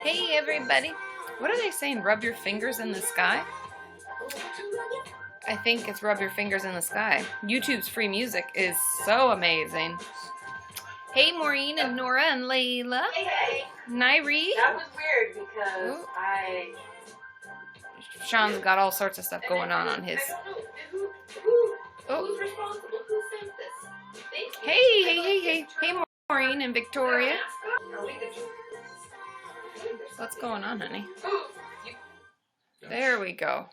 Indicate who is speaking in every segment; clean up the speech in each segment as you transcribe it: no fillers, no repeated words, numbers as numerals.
Speaker 1: Hey everybody. What are they saying? Rub your fingers in the sky? I think it's rub your fingers in the sky. YouTube's free music is so amazing. Hey Maureen and Nora and Layla.
Speaker 2: Hey.
Speaker 1: Nairi.
Speaker 2: That was weird because
Speaker 1: Sean's got all sorts of stuff going on his.
Speaker 2: Who's responsible? Who sent this?
Speaker 1: Hey Maureen and Victoria. What's going on, honey? There we go.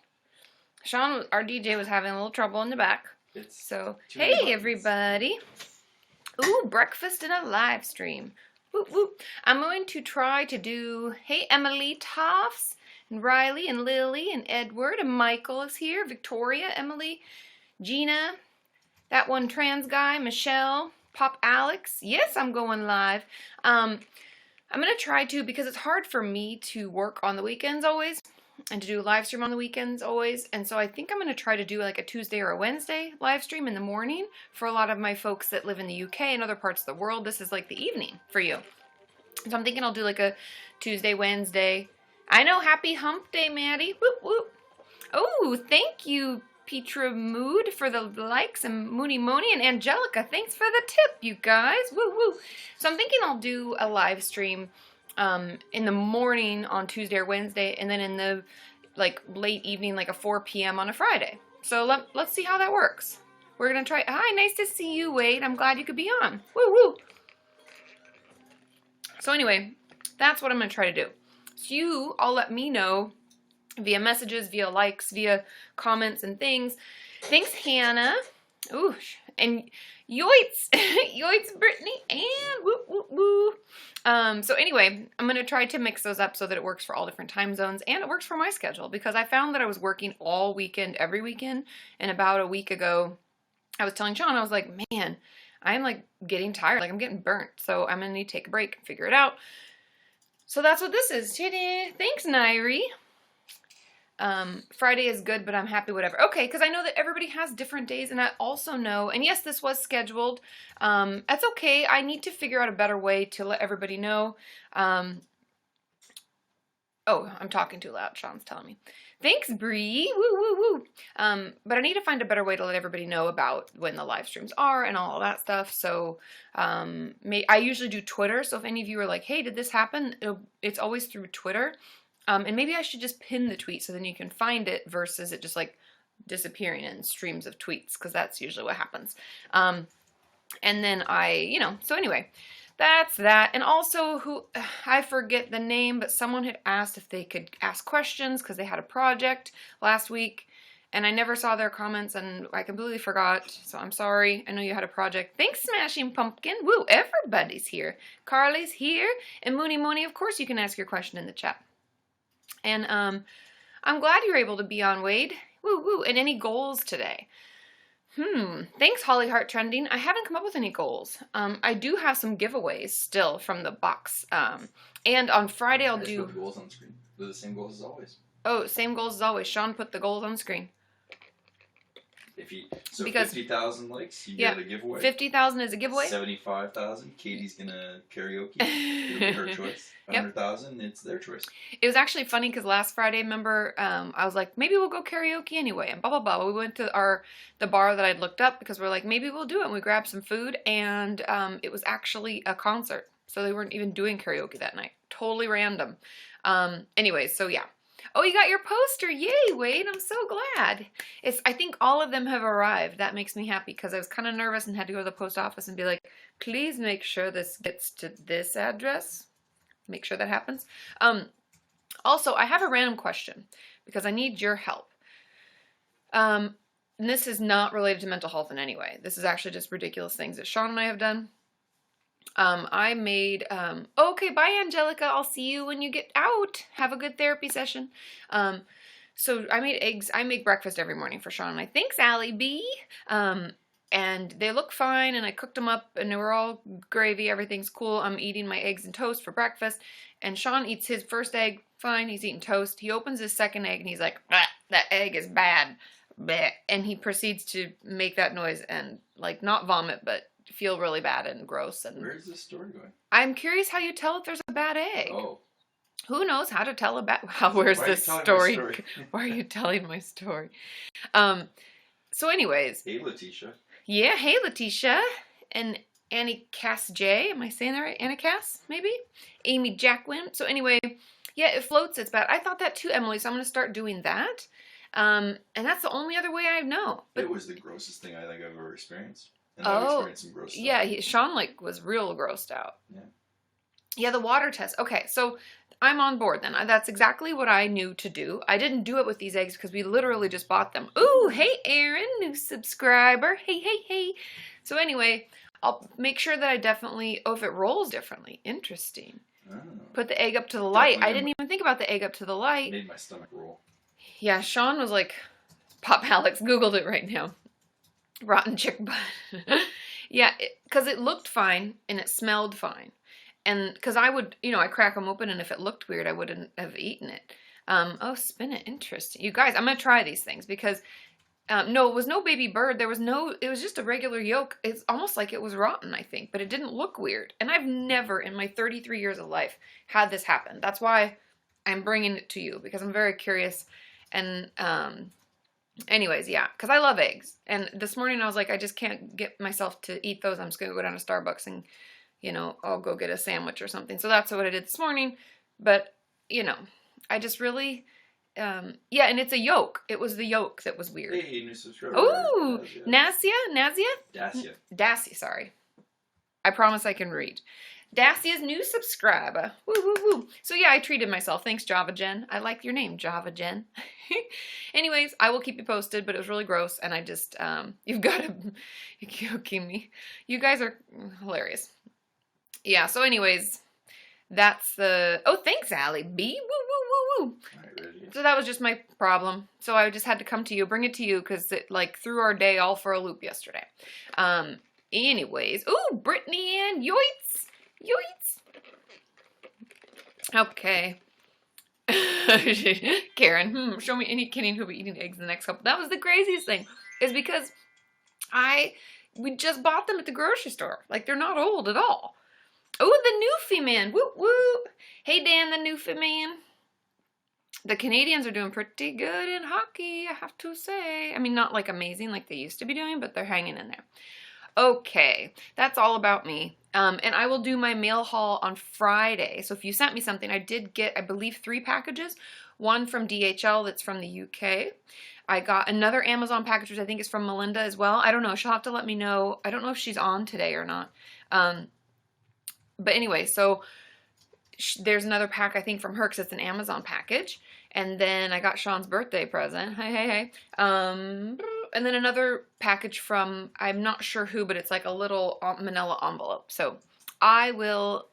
Speaker 1: Sean, our DJ, was having a little trouble in the back. So, hey everybody. Ooh, breakfast in a live stream. Whoop, whoop. I'm going to try to do, hey Emily Toffs, and Riley, and Lily, and Edward, and Michael is here, Victoria, Emily, Gina, that one trans guy, Michelle, Pop Alex. Yes, I'm going live. I'm going to try to, because it's hard for me to work on the weekends always, and to do a live stream on the weekends always, and so I think I'm going to try to do like a Tuesday or a Wednesday live stream in the morning for a lot of my folks that live in the UK and other parts of the world. This is like the evening for you. So I'm thinking I'll do like a Tuesday, Wednesday. I know, happy hump day, Maddie. Whoop, whoop. Oh, thank you, Petra Mood, for the likes, and Mooney Moni and Angelica, thanks for the tip, you guys. Woo, woo. So I'm thinking I'll do a live stream in the morning on Tuesday or Wednesday, and then in the like late evening, like a 4 p.m. on a Friday. So let's see how that works. We're gonna try. Hi, nice to see you, Wade. I'm glad you could be on. Woo woo. So anyway, that's what I'm gonna try to do. So you all let me know via messages, via likes, via comments and things. Thanks, Hannah. Ooh, and yoits, yoits, Brittany, and woo woo woo. So anyway, I'm going to try to mix those up so that it works for all different time zones, and it works for my schedule, because I found that I was working all weekend, every weekend, and about a week ago, I was telling Sean, I was like, man, I'm like getting tired, like I'm getting burnt, so I'm going to need to take a break and figure it out. So that's what this is. Thanks, Nairi. Friday is good, but I'm happy whatever. Okay, because I know that everybody has different days, and I also know, and yes, this was scheduled. That's okay. I need to figure out a better way to let everybody know. Oh, I'm talking too loud. Sean's telling me. Thanks, Bree. Woo, woo, woo. But I need to find a better way to let everybody know about when the live streams are and all of that stuff. So, I usually do Twitter. So if any of you are like, hey, did this happen? It's always through Twitter. And maybe I should just pin the tweet so then you can find it versus it just like disappearing in streams of tweets, because that's usually what happens. And then so anyway, that's that. And also, I forget the name, but someone had asked if they could ask questions because they had a project last week, and I never saw their comments, and I completely forgot, so I'm sorry. I know you had a project. Thanks, Smashing Pumpkin. Woo, everybody's here. Carly's here, and Mooney Moni, of course you can ask your question in the chat. And I'm glad you're able to be on, Wade. Woo woo. And any goals today? Thanks, Holly Heart Trending. I haven't come up with any goals. I do have some giveaways still from the box. And on Friday I'll do.
Speaker 3: Put the goals on screen. They're the same goals as always.
Speaker 1: Oh, same goals as always. Sean put the goals on screen.
Speaker 3: Because 50,000 likes, you get a giveaway.
Speaker 1: 50,000 is a giveaway.
Speaker 3: 75,000, Katie's gonna karaoke. It'll be her choice. 100,000, it's their choice. It
Speaker 1: was actually funny because last Friday, remember, I was like, maybe we'll go karaoke anyway, and blah blah blah. We went to the bar that I'd looked up because we're like, maybe we'll do it. And we grabbed some food, and it was actually a concert, so they weren't even doing karaoke that night. Totally random. Anyways, so yeah. Oh, you got your poster. Yay, Wade. I'm so glad. I think all of them have arrived. That makes me happy because I was kind of nervous and had to go to the post office and be like, please make sure this gets to this address. Make sure that happens. Also, I have a random question because I need your help. And this is not related to mental health in any way. This is actually just ridiculous things that Sean and I have done. I made, okay, bye, Angelica. I'll see you when you get out. Have a good therapy session. So I made eggs. I make breakfast every morning for Sean and I. Thanks, Allie B. And they look fine, and I cooked them up, and they were all gravy. Everything's cool. I'm eating my eggs and toast for breakfast, and Sean eats his first egg. Fine, he's eating toast. He opens his second egg, and he's like, that egg is bad. Bleh. And he proceeds to make that noise and, like, not vomit, but feel really bad and gross. And
Speaker 3: where is this story going?
Speaker 1: I'm curious how you tell if there's a bad egg.
Speaker 3: Oh.
Speaker 1: Who knows how to tell a bad? Wow, where's
Speaker 3: Why are you
Speaker 1: this
Speaker 3: telling my
Speaker 1: story?
Speaker 3: story?
Speaker 1: Why are you telling my story? So anyways,
Speaker 3: Hey, Letitia.
Speaker 1: yeah, hey Letitia and Annie Cass J. Am I saying that right? Anna Cass, maybe? Amy Jacquin. So anyway, yeah, it floats, it's bad. I thought that too, Emily, so I'm gonna start doing that. And that's the only other way I know. But,
Speaker 3: It was the grossest thing I think I've ever experienced. And I've
Speaker 1: oh,
Speaker 3: experienced some gross stuff.
Speaker 1: yeah, Sean like was real grossed out.
Speaker 3: Yeah.
Speaker 1: Yeah, the water test. Okay, so I'm on board then. That's exactly what I knew to do. I didn't do it with these eggs because we literally just bought them. Ooh, hey Aaron, new subscriber. Hey, hey, hey. So anyway, I'll make sure that I definitely, oh, if it rolls differently. Interesting.
Speaker 3: Oh.
Speaker 1: Put the egg up to the light.
Speaker 3: Definitely
Speaker 1: I didn't even think about the egg up to the light.
Speaker 3: Made my stomach roll.
Speaker 1: Yeah, Sean was like, Pop Alex, Googled it right now. Rotten chick butt. Yeah, because it looked fine and it smelled fine. And because I would, I crack them open and if it looked weird, I wouldn't have eaten it. Oh, spin it. Interesting. You guys, I'm going to try these things because, no, it was no baby bird. It was just a regular yolk. It's almost like it was rotten, I think, but it didn't look weird. And I've never in my 33 years of life had this happen. That's why I'm bringing it to you because I'm very curious. And, anyways, yeah, because I love eggs. And this morning I was like, I just can't get myself to eat those. I'm just going to go down to Starbucks and, I'll go get a sandwich or something. So that's what I did this morning. But, I just really, yeah, and it's a yolk. It was the yolk that was weird.
Speaker 3: Hey, new subscriber.
Speaker 1: Ooh, Nazia?
Speaker 3: Dacia.
Speaker 1: Sorry. I promise I can read. Dacia's new subscriber. Woo, woo, woo. So yeah, I treated myself. Thanks, Java Jen. I like your name, Java Jen. Anyways, I will keep you posted, but it was really gross, and I just, you've got to, you're joking me. You guys are hilarious. Yeah, so anyways, that's the, oh, thanks, Allie B. Woo, woo, woo, woo.
Speaker 3: All right, ready?
Speaker 1: So that was just my problem. So I just had to come to you, bring it to you, because it, like, threw our day all for a loop yesterday. Anyways, ooh, Brittany Ann, yoits. Yoits. Okay. Karen, show me any Kenny who'll be eating eggs in the next couple. That was the craziest thing. Is because we just bought them at the grocery store. Like, they're not old at all. Oh, the Newfie man. Woo, woo. Hey, Dan, the Newfie man. The Canadians are doing pretty good in hockey, I have to say. I mean, not like amazing like they used to be doing, but they're hanging in there. Okay, that's all about me. And I will do my mail haul on Friday. So if you sent me something, I did get, I believe, 3 packages. One from DHL that's from the UK. I got another Amazon package, which I think is from Melinda as well. I don't know. She'll have to let me know. I don't know if she's on today or not. But anyway, so there's another pack, I think, from her because it's an Amazon package. And then I got Sean's birthday present. Hey, hey, hey. And then another package from, I'm not sure who, but it's like a little manila envelope. So I will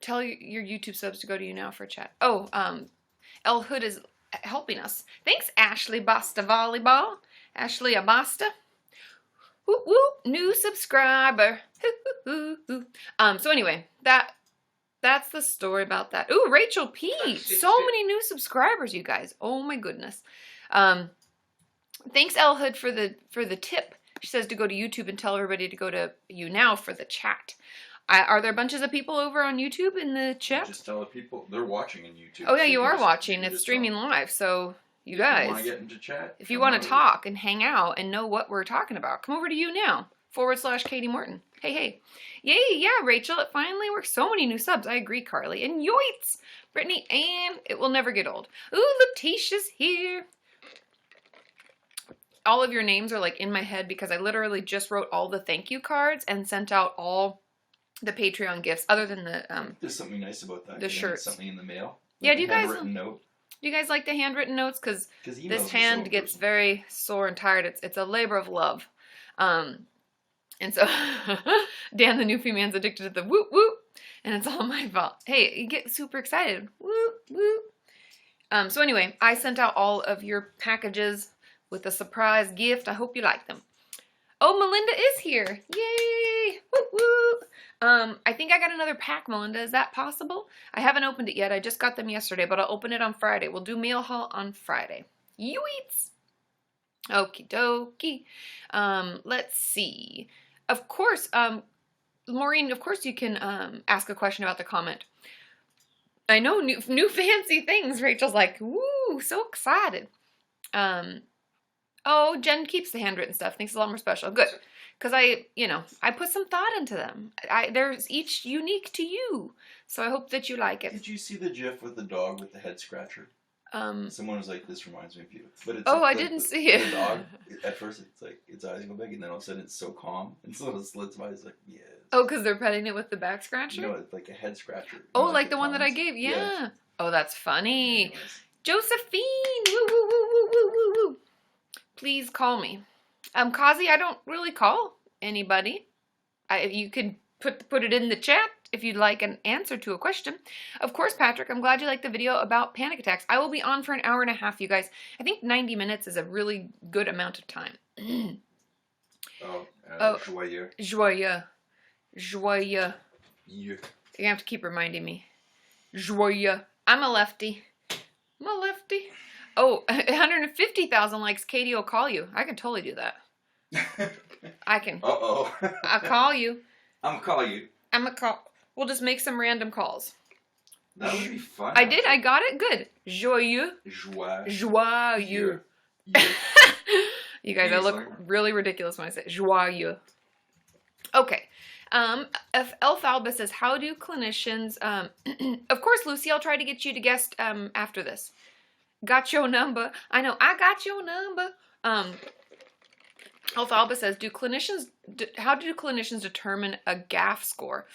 Speaker 1: tell your YouTube subs to go to YouNow for chat. Oh, El Hood is helping us. Thanks, Ashley Basta Volleyball. Ashley Abasta. Whoop, whoop, new subscriber. So anyway, that's the story about that. Ooh, Rachel P. So many new subscribers, you guys. Oh my goodness. Thanks, El Hood, for the tip. She says to go to YouTube and tell everybody to go to YouNow for the chat. Are there bunches of people over on YouTube in the chat?
Speaker 3: Just tell the people they're watching on YouTube.
Speaker 1: Oh yeah,
Speaker 3: so
Speaker 1: you are
Speaker 3: just,
Speaker 1: watching. It's streaming live, so you guys.
Speaker 3: If you want to get into chat,
Speaker 1: if you want to talk and hang out and know what we're talking about, come over to YouNow /Kati Morton. Hey, hey. Yay, yeah, Rachel, it finally works. So many new subs. I agree, Carly. And yoits, Brittany, and it will never get old. Ooh, Letitia's here. All of your names are like in my head because I literally just wrote all the thank you cards and sent out all the Patreon gifts other than the
Speaker 3: there's something nice about that.
Speaker 1: The shirts.
Speaker 3: Something in the mail.
Speaker 1: Yeah,
Speaker 3: like
Speaker 1: do you guys
Speaker 3: note.
Speaker 1: Do you guys like the handwritten notes? Because
Speaker 3: emails
Speaker 1: this
Speaker 3: are
Speaker 1: hand
Speaker 3: so
Speaker 1: gets
Speaker 3: personal.
Speaker 1: very sore and tired. It's a labor of love. And so Dan the Newfie man's addicted to the whoop whoop, and it's all my fault. Hey, you get super excited. Whoop whoop. So anyway, I sent out all of your packages with a surprise gift. I hope you like them. Oh, Melinda is here. Yay! Whoop whoop. I think I got another pack, Melinda. Is that possible? I haven't opened it yet. I just got them yesterday, but I'll open it on Friday. We'll do mail haul on Friday. You eats. Okie dokie. Let's see. Of course, Maureen, of course you can ask a question about the comment. I know, new fancy things. Rachel's like, woo, so excited. Oh, Jen keeps the handwritten stuff. Thinks it's a lot more special. Good. Because I put some thought into them. There's each unique to you. So I hope that you like it.
Speaker 3: Did you see the GIF with the dog with the head scratcher? Someone was like, "This reminds me of you," but it's
Speaker 1: oh,
Speaker 3: like
Speaker 1: I didn't see it.
Speaker 3: The dog, at first, it's like its eyes go big, and then all of a sudden, it's so calm, and so it slits by. It's like, yes.
Speaker 1: Oh, because they're petting it with the back scratcher.
Speaker 3: No, it's like a head scratcher.
Speaker 1: Oh, like the one that I gave. Yeah. Oh, that's funny.
Speaker 3: Anyways.
Speaker 1: Josephine, woo woo woo woo woo woo woo. Please call me. Kazi, I don't really call anybody. You could put it in the chat if you'd like an answer to a question. Of course, Patrick, I'm glad you liked the video about panic attacks. I will be on for an hour and a half, you guys. I think 90 minutes is a really good amount of time.
Speaker 3: Joyeux.
Speaker 1: Joyeux. Joyeux.
Speaker 3: Yeah.
Speaker 1: You're gonna have to keep reminding me. Joyeux. I'm a lefty. I'm a lefty. Oh, 150,000 likes. Katie will call you. I can totally do that. I can.
Speaker 3: Uh-oh.
Speaker 1: I'll call you.
Speaker 3: I'm gonna call you.
Speaker 1: I'm gonna call. We'll just make some random calls.
Speaker 3: That would be fun.
Speaker 1: I did. I got it. Good. Joyeux.
Speaker 3: Joyeux.
Speaker 1: Joyeux.
Speaker 3: Yeah.
Speaker 1: You guys, I look really ridiculous when I say joyeux. Okay. Elphalba says, how do clinicians, of course, Lucy, I'll try to get you to guest, after this. Got your number. I know, I got your number. Elphalba says, how do clinicians determine a GAF score?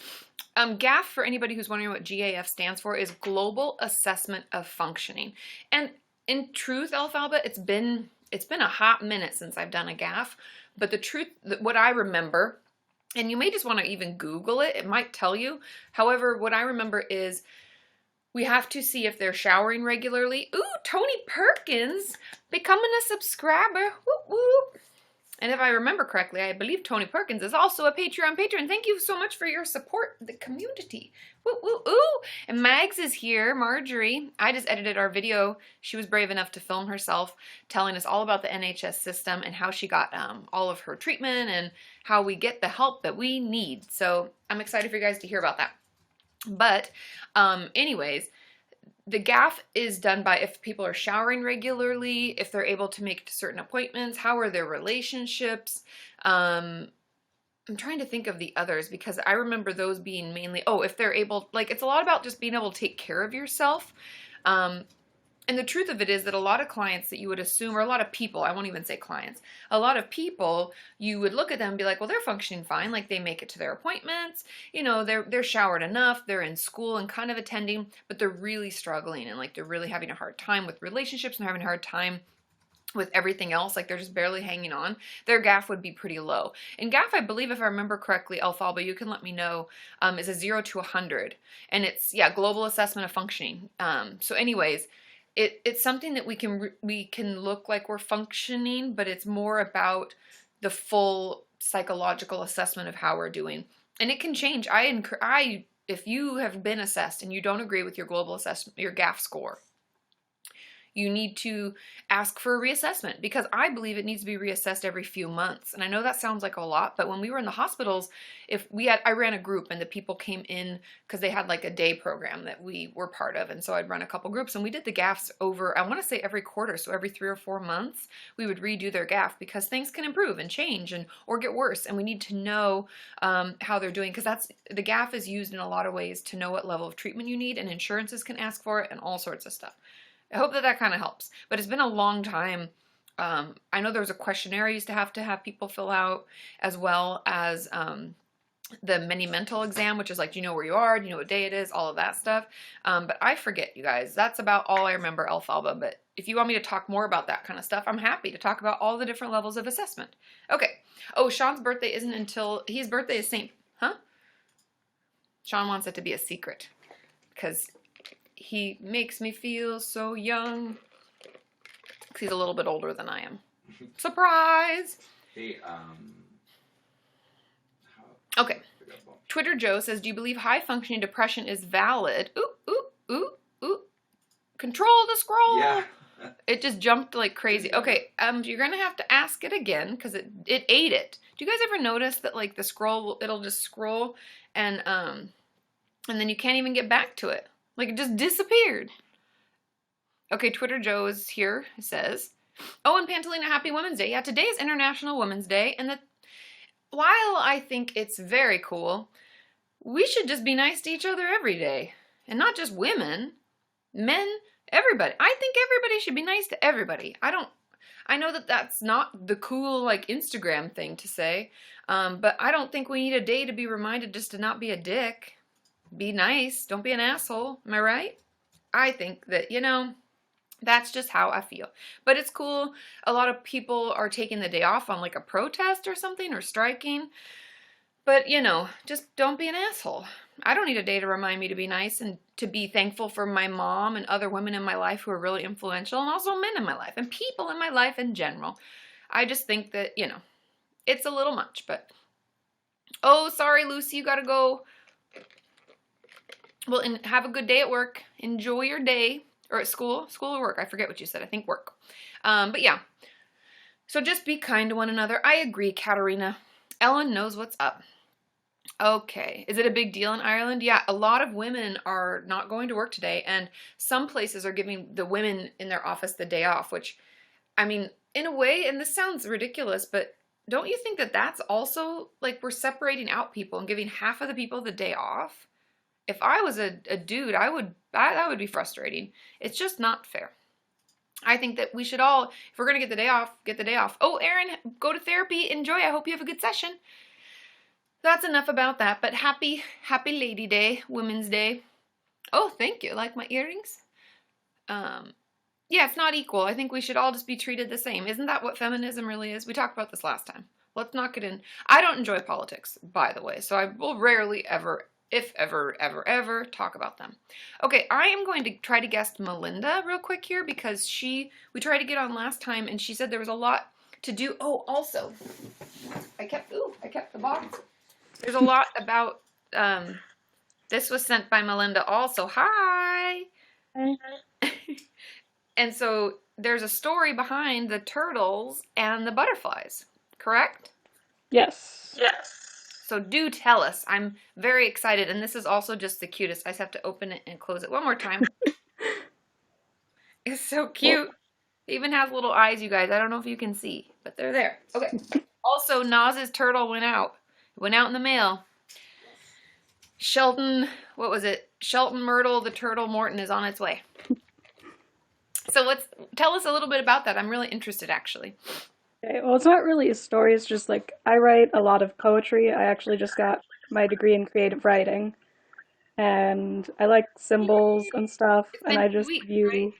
Speaker 1: GAF, for anybody who's wondering what GAF stands for, is Global Assessment of Functioning. And in truth, Elphalba, it's been a hot minute since I've done a GAF, but the truth, what I remember, and you may just want to even Google it, it might tell you. However, what I remember is we have to see if they're showering regularly. Ooh, Tony Perkins becoming a subscriber. Whoop, whoop. And if I remember correctly, I believe Tony Perkins is also a Patreon patron. Thank you so much for your support, the community. Woo, woo, ooh. And Mags is here, Marjorie. I just edited our video. She was brave enough to film herself, telling us all about the NHS system and how she got all of her treatment and how we get the help that we need. So I'm excited for you guys to hear about that. But anyways, the GAF is done by if people are showering regularly, if they're able to make certain appointments, how are their relationships. I'm trying to think of the others because I remember those being mainly, if they're able, like it's a lot about just being able to take care of yourself. And the truth of it is that a lot of clients that you would assume, or a lot of people, I won't even say clients, a lot of people, you would look at them and be like, well, they're functioning fine. Like they make it to their appointments, you know, they're showered enough, they're in school and kind of attending, but they're really struggling and like they're really having a hard time with relationships and they're having a hard time with everything else, like they're just barely hanging on, their GAF would be pretty low. And GAF, I believe, if I remember correctly, Elphalba, you can let me know, is a 0 to 100. And it's, Global Assessment of Functioning. So anyways, it's something that we can look like we're functioning, but it's more about the full psychological assessment of how we're doing. And it can change. If you have been assessed and you don't agree with your global assessment, your GAF score, you need to ask for a reassessment because I believe it needs to be reassessed every few months. And I know that sounds like a lot, but when we were in the hospitals, I ran a group and the people came in because they had like a day program that we were part of. And so I'd run a couple groups and we did the GAFs over, I want to say every quarter. So every 3 or 4 months, we would redo their GAF because things can improve and change or get worse. And we need to know how they're doing because the GAF is used in a lot of ways to know what level of treatment you need, and insurances can ask for it and all sorts of stuff. I hope that kind of helps, but it's been a long time. I know there was a questionnaire I used to have people fill out, as well as the mini mental exam, which is like, do you know where you are? Do you know what day it is? All of that stuff. But I forget, you guys. That's about all I remember, Elphalba. But if you want me to talk more about that kind of stuff, I'm happy to talk about all the different levels of assessment. Okay. Oh, Sean's birthday isn't until, his birthday is Sean wants it to be a secret because he makes me feel so young. Because he's a little bit older than I am. Surprise!
Speaker 3: Hey,
Speaker 1: okay. Twitter Joe says, do you believe high-functioning depression is valid? Ooh, ooh, ooh, ooh. Control the scroll!
Speaker 3: Yeah.
Speaker 1: It just jumped like crazy. Okay, you're going to have to ask it again because it ate it. Do you guys ever notice that like the scroll, it'll just scroll and then you can't even get back to it? Like it just disappeared. Okay, Twitter Joe is here. It says, "Oh, and Pantalina, happy Women's Day. Yeah, today is International Women's Day, and while I think it's very cool, we should just be nice to each other every day. And not just women, men, everybody. I think everybody should be nice to everybody. I know that that's not the cool, like, Instagram thing to say, but I don't think we need a day to be reminded just to not be a dick. Be nice. Don't be an asshole. Am I right? I think that, that's just how I feel. But it's cool. A lot of people are taking the day off on like a protest or something or striking. But, just don't be an asshole. I don't need a day to remind me to be nice and to be thankful for my mom and other women in my life who are really influential, and also men in my life and people in my life in general. I just think that, it's a little much. But, oh, sorry, Lucy, you got to go. Well, and have a good day at work. Enjoy your day. Or at school or work. I forget what you said. I think work. But yeah. So just be kind to one another. I agree, Katerina. Ellen knows what's up. Okay. Is it a big deal in Ireland? Yeah, a lot of women are not going to work today, and some places are giving the women in their office the day off, which, I mean, in a way, and this sounds ridiculous, but don't you think that that's also, like, we're separating out people and giving half of the people the day off? If I was a dude, that would be frustrating. It's just not fair. I think that we should all, if we're going to get the day off. Oh, Erin, go to therapy. Enjoy. I hope you have a good session. That's enough about that. But happy Lady Day, Women's Day. Oh, thank you. Like my earrings? Yeah, it's not equal. I think we should all just be treated the same. Isn't that what feminism really is? We talked about this last time. Let's not get in. I don't enjoy politics, by the way, so I will rarely ever, if ever, ever, ever, talk about them. Okay, I am going to try to guest Melinda real quick here because we tried to get on last time and she said there was a lot to do. Oh, also, I kept the box. There's a lot about, this was sent by Melinda also. Hi! And so there's a story behind the turtles and the butterflies, correct?
Speaker 4: Yes.
Speaker 1: So do tell us. I'm very excited. And this is also just the cutest. I just have to open it and close it one more time. It's so cute. It even has little eyes, you guys. I don't know if you can see, but they're there. Okay. Also, Naz's turtle went out. It went out in the mail. Shelton Myrtle, the turtle Morton is on its way. So tell us a little bit about that. I'm really interested, actually.
Speaker 4: Okay, well, it's not really a story. It's just like I write a lot of poetry. I actually just got my degree in creative writing, and I like symbols and stuff. And I just view. Right?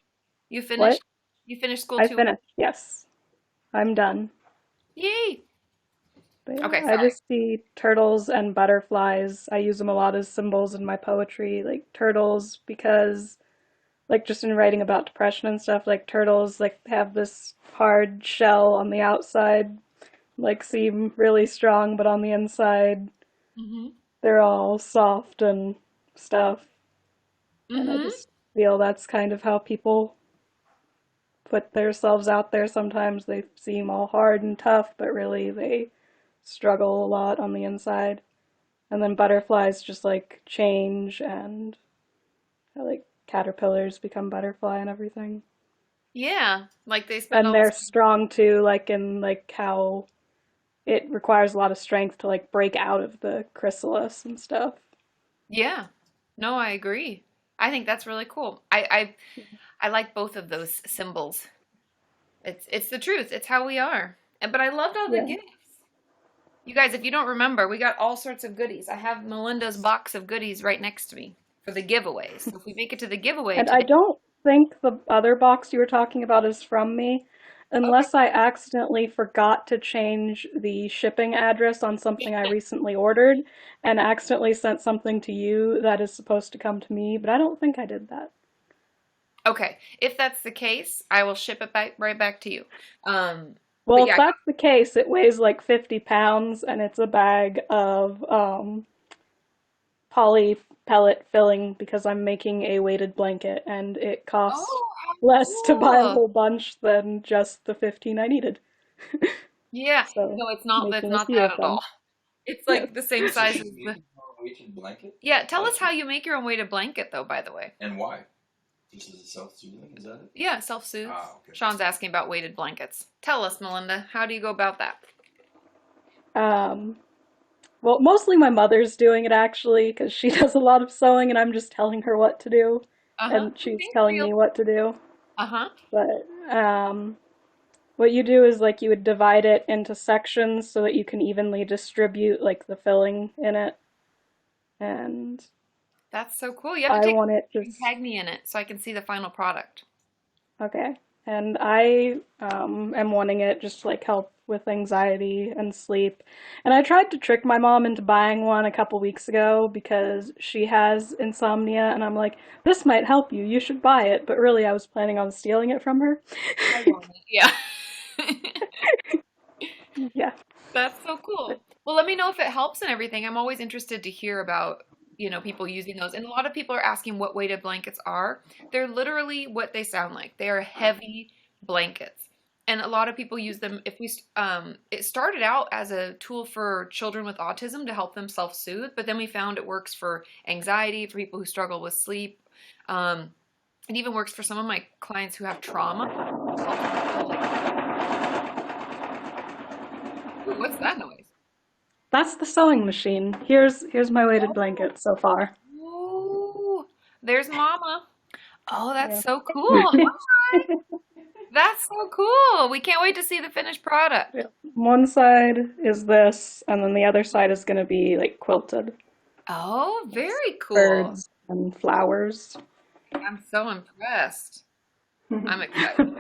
Speaker 1: You finished.
Speaker 4: What?
Speaker 1: You finished school
Speaker 4: I
Speaker 1: too.
Speaker 4: finished. Yes, I'm done.
Speaker 1: Yay!
Speaker 4: But yeah,
Speaker 1: Okay,
Speaker 4: I just see turtles and butterflies. I use them a lot as symbols in my poetry, like turtles because. Like just in writing about depression and stuff, like turtles like have this hard shell on the outside, like seem really strong, but on the inside, they're all soft and stuff. And I just feel that's kind of how people put themselves out there. Sometimes they seem all hard and tough, but really they struggle a lot on the inside. And then butterflies just like change and like caterpillars become butterfly and everything.
Speaker 1: Yeah, like they spend
Speaker 4: and they're strong too, like in like how it requires a lot of strength to like break out of the chrysalis and stuff.
Speaker 1: Yeah, no, I agree. I think that's really cool. I like both of those symbols. It's the truth. It's how we are. But I loved all the gifts. You guys, if you don't remember, we got all sorts of goodies. I have Melinda's box of goodies right next to me. For the giveaways. So if we make it to the giveaway
Speaker 4: and today, I don't think the other box you were talking about is from me, unless I accidentally forgot to change the shipping address on something I recently ordered and accidentally sent something to you that is supposed to come to me, but I don't think I did that.
Speaker 1: Okay, if that's the case, I will ship it right back to you.
Speaker 4: Well, if that's the case, it weighs like 50 pounds and it's a bag of poly pellet filling because I'm making a weighted blanket and it costs less to buy a whole bunch than just the 15 I needed.
Speaker 1: Yeah, so no, it's not. That's not that at all. It's like the same size as the.
Speaker 3: weighted blanket?
Speaker 1: Yeah, tell us how you make your own weighted blanket, though, by the way.
Speaker 3: And why? Just as a self-soothing, is that it?
Speaker 1: Yeah, self-soothes.
Speaker 3: Ah, okay.
Speaker 1: Sean's asking about weighted blankets. Tell us, Melinda, how do you go about that?
Speaker 4: Well, mostly my mother's doing it actually, because she does a lot of sewing and I'm just telling her what to do, and she's
Speaker 1: Okay,
Speaker 4: telling
Speaker 1: real.
Speaker 4: me what to do.
Speaker 1: Uh-huh.
Speaker 4: But what you do is like you would divide it into sections so that you can evenly distribute like the filling in it. And
Speaker 1: That's so cool. You have to
Speaker 4: I
Speaker 1: take a
Speaker 4: want it
Speaker 1: picture and
Speaker 4: just
Speaker 1: tag me in it so I can see the final product.
Speaker 4: okay. And I am wanting it just to like help with anxiety and sleep. And I tried to trick my mom into buying one a couple weeks ago because she has insomnia, and I'm like, this might help you. You should buy it. But really, I was planning on stealing it from her.
Speaker 1: I want it. Yeah.
Speaker 4: Yeah.
Speaker 1: That's so cool. Well, let me know if it helps and everything. I'm always interested to hear about, people using those. And a lot of people are asking what weighted blankets are. They're literally what they sound like. They are heavy blankets. And a lot of people use them it started out as a tool for children with autism to help them self-soothe, but then we found it works for anxiety, for people who struggle with sleep. It even works for some of my clients who have trauma. What's that noise?
Speaker 4: That's the sewing machine. Here's my weighted blanket so far.
Speaker 1: Ooh, there's Mama. Oh, that's
Speaker 4: Yeah.
Speaker 1: so cool. That's so cool. We can't wait to see the finished product.
Speaker 4: Yeah. One side is this, and then the other side is going to be like quilted.
Speaker 1: Oh, very cool.
Speaker 4: Birds and flowers.
Speaker 1: I'm so impressed. I'm excited.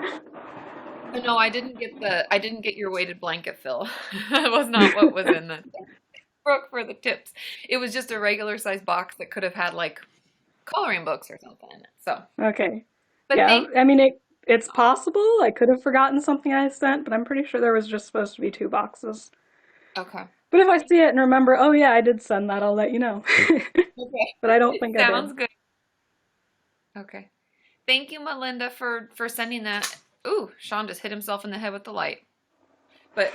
Speaker 1: No, I didn't get your weighted blanket, Phil. That was not what was in the book for the tips. It was just a regular size box that could have had like coloring books or something in it. So,
Speaker 4: Okay.
Speaker 1: but
Speaker 4: Yeah, I mean it's possible. I could have forgotten something I sent, but I'm pretty sure there was just supposed to be 2 boxes.
Speaker 1: okay.
Speaker 4: But if I see it and remember, oh yeah, I did send that, I'll let you know.
Speaker 1: Okay.
Speaker 4: But I don't think I
Speaker 1: Sounds
Speaker 4: did.
Speaker 1: good. Okay. Thank you, Melinda, for sending that. Ooh, Sean just hit himself in the head with the light. But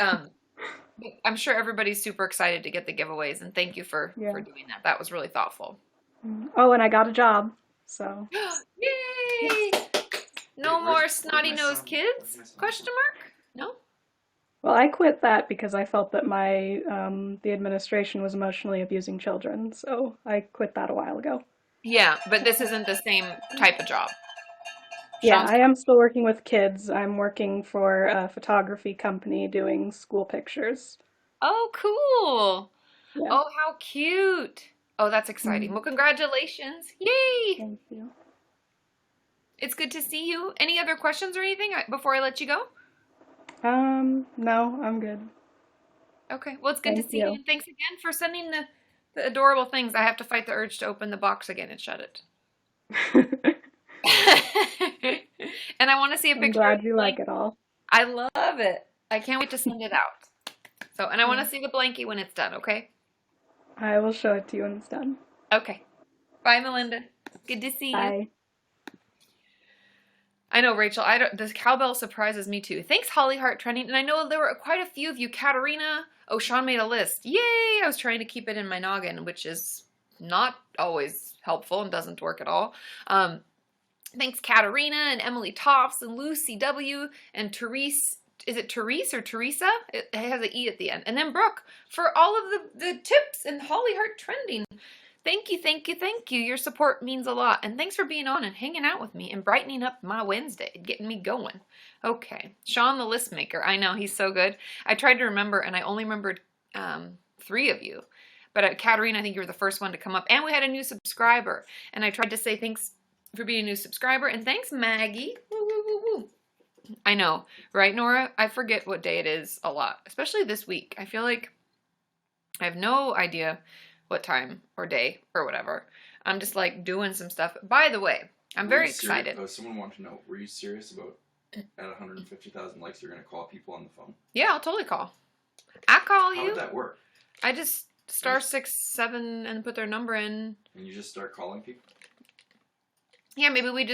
Speaker 1: I'm sure everybody's super excited to get the giveaways, and thank you for doing that. That was really thoughtful.
Speaker 4: Oh, and I got a job, so.
Speaker 1: Yay! No more snotty nosed kids? Question mark? No?
Speaker 4: Well, I quit that because I felt that the administration was emotionally abusing children, so I quit that a while ago.
Speaker 1: Yeah, but this isn't the same type of job.
Speaker 4: Yeah,
Speaker 1: Sean's
Speaker 4: I am still working with kids. I'm working for a photography company doing school pictures.
Speaker 1: Oh, cool.
Speaker 4: Yeah.
Speaker 1: Oh, how cute. Oh, that's exciting. Well, congratulations. Yay!
Speaker 4: Thank you.
Speaker 1: It's good to see you. Any other questions or anything before I let you go?
Speaker 4: No, I'm good.
Speaker 1: Okay. Well, it's good to
Speaker 4: Thank
Speaker 1: see
Speaker 4: you.
Speaker 1: you. And thanks again for sending the adorable things. I have to fight the urge to open the box again and shut it. And I want to see a
Speaker 4: I'm
Speaker 1: picture.
Speaker 4: glad you like it all.
Speaker 1: I love it. I can't wait to send it out. So, and I want to see the blankie when it's done, okay?
Speaker 4: I will show it to you when it's done.
Speaker 1: Okay. Bye, Melinda. Good to see you.
Speaker 4: Bye.
Speaker 1: I know, Rachel. The cowbell surprises me too. Thanks, Holly Heart Trending. And I know there were quite a few of you. Katarina. Oh, Sean made a list. Yay! I was trying to keep it in my noggin, which is not always helpful and doesn't work at all. Thanks, Katarina and Emily Toffs and Lucy W. and Therese. Is it Therese or Teresa? It has an E at the end. And then Brooke for all of the tips and Holly Heart Trending. Thank you, thank you, thank you. Your support means a lot. And thanks for being on and hanging out with me and brightening up my Wednesday and getting me going. Okay. Sean the list maker. I know, he's so good. I tried to remember and I only remembered 3 of you. But Katarina, I think you were the first one to come up. And we had a new subscriber. And I tried to say thanks for being a new subscriber. And thanks, Maggie. Woo, woo, woo, woo. I know. Right, Nora? I forget what day it is a lot. Especially this week. I feel like I have no idea what time or day or whatever. I'm just like doing some stuff. By the way, I'm very excited.
Speaker 3: Someone wanted to know, were you serious about at 150,000 likes you're going to call people on the phone?
Speaker 1: Yeah, I'll totally call. I call you.
Speaker 3: How would that work?
Speaker 1: I just star 6-7 and put their number in.
Speaker 3: And you just start calling people?
Speaker 1: Yeah, maybe we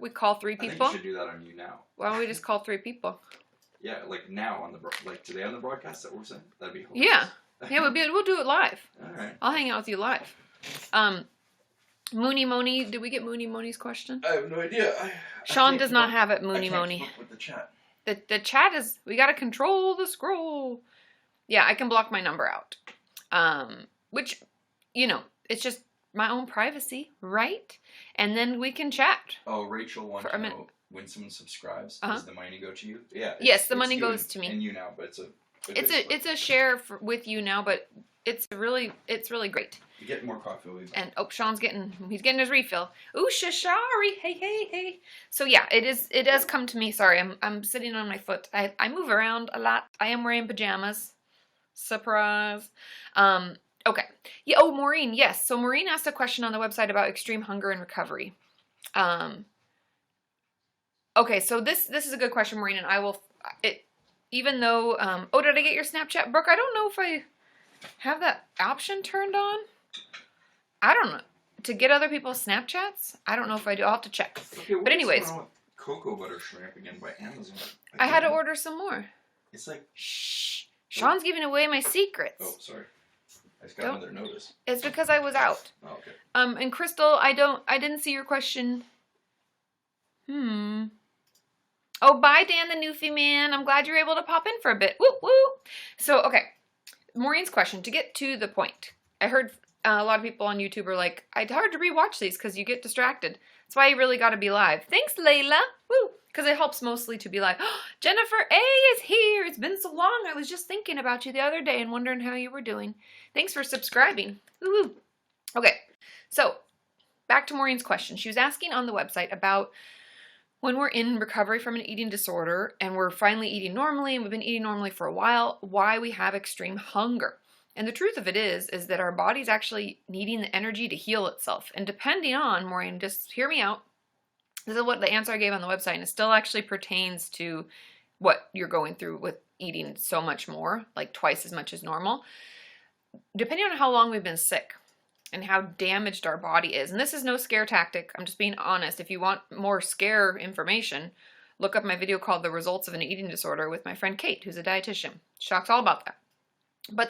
Speaker 1: call 3 people.
Speaker 3: I think you should do that on YouNow.
Speaker 1: Why don't we just call 3 people?
Speaker 3: Yeah, like now like today on the broadcast that we're saying? That'd be hilarious.
Speaker 1: Yeah. Yeah, we'll do it live.
Speaker 3: All right.
Speaker 1: I'll hang out with you live. Mooney Moni, did we get Mooney Moni's question?
Speaker 3: I have no idea.
Speaker 1: Sean does not have it, Mooney
Speaker 3: I can't
Speaker 1: Moni.
Speaker 3: keep up with the chat.
Speaker 1: The chat is, we gotta control the scroll. Yeah, I can block my number out. Which, you know, it's just my own privacy, right? And then we can chat.
Speaker 3: Oh, Rachel wants
Speaker 1: For
Speaker 3: to
Speaker 1: a minute.
Speaker 3: know when someone subscribes,
Speaker 1: Uh-huh.
Speaker 3: does the money go to you? Yeah.
Speaker 1: Yes, the
Speaker 3: it's
Speaker 1: money
Speaker 3: you
Speaker 1: goes to me.
Speaker 3: And you now, but it's a
Speaker 1: It's a share with you now, but it's really great.
Speaker 3: You get more coffee.
Speaker 1: And Sean's getting his refill. Ooh, Shashari, hey. So yeah, it does come to me. Sorry, I'm sitting on my foot. I move around a lot. I am wearing pajamas. Surprise. Okay. Yeah. Oh, Maureen. Yes. So Maureen asked a question on the website about extreme hunger and recovery. Okay. So this is a good question, Maureen, and I will. Even though. Oh, did I get your Snapchat, Brooke? I don't know if I have that option turned on. I don't know. To get other people's Snapchats? I don't know if I do. I'll have to check.
Speaker 3: Okay,
Speaker 1: But anyways.
Speaker 3: Cocoa butter shrimp again by Amazon.
Speaker 1: I had to order some more.
Speaker 3: It's like.
Speaker 1: Shh. Sean's giving away my secrets.
Speaker 3: Oh, sorry. I just got another notice.
Speaker 1: It's because I was out.
Speaker 3: Oh, okay.
Speaker 1: And Crystal, I didn't see your question. Oh, bye, Dan the Newfie Man. I'm glad you're able to pop in for a bit. Woo, woo. So, okay. Maureen's question, to get to the point. I heard a lot of people on YouTube are like, it's hard to rewatch these because you get distracted. That's why you really got to be live. Thanks, Layla. Woo. Because it helps mostly to be live. Oh, Jennifer A is here. It's been so long. I was just thinking about you the other day and wondering how you were doing. Thanks for subscribing. Woo. Okay. So, back to Maureen's question. She was asking on the website about when we're in recovery from an eating disorder and we're finally eating normally and we've been eating normally for a while, why we have extreme hunger. And the truth of it is that our body's actually needing the energy to heal itself. And depending on, Maureen, just hear me out. This is what the answer I gave on the website, and it still actually pertains to what you're going through with eating so much more, like twice as much as normal. Depending on how long we've been sick and how damaged our body is, and this is no scare tactic, I'm just being honest. If you want more scare information, look up my video called The Results of an Eating Disorder with my friend Kate, who's a dietitian. She talks all about that. But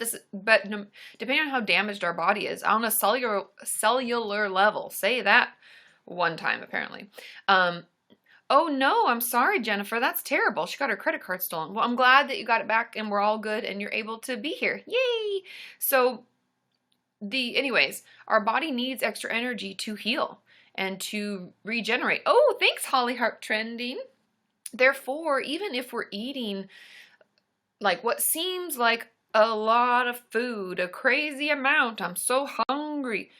Speaker 1: depending on how damaged our body is, on a cellular level, say that one time apparently. Oh no, I'm sorry, Jennifer. That's terrible. She got her credit card stolen. Well, I'm glad that you got it back and we're all good and you're able to be here. Yay! So anyways, our body needs extra energy to heal and to regenerate. Oh, thanks, Holly Heart Trending. Therefore, even if we're eating like what seems like a lot of food, a crazy amount, I'm so hungry,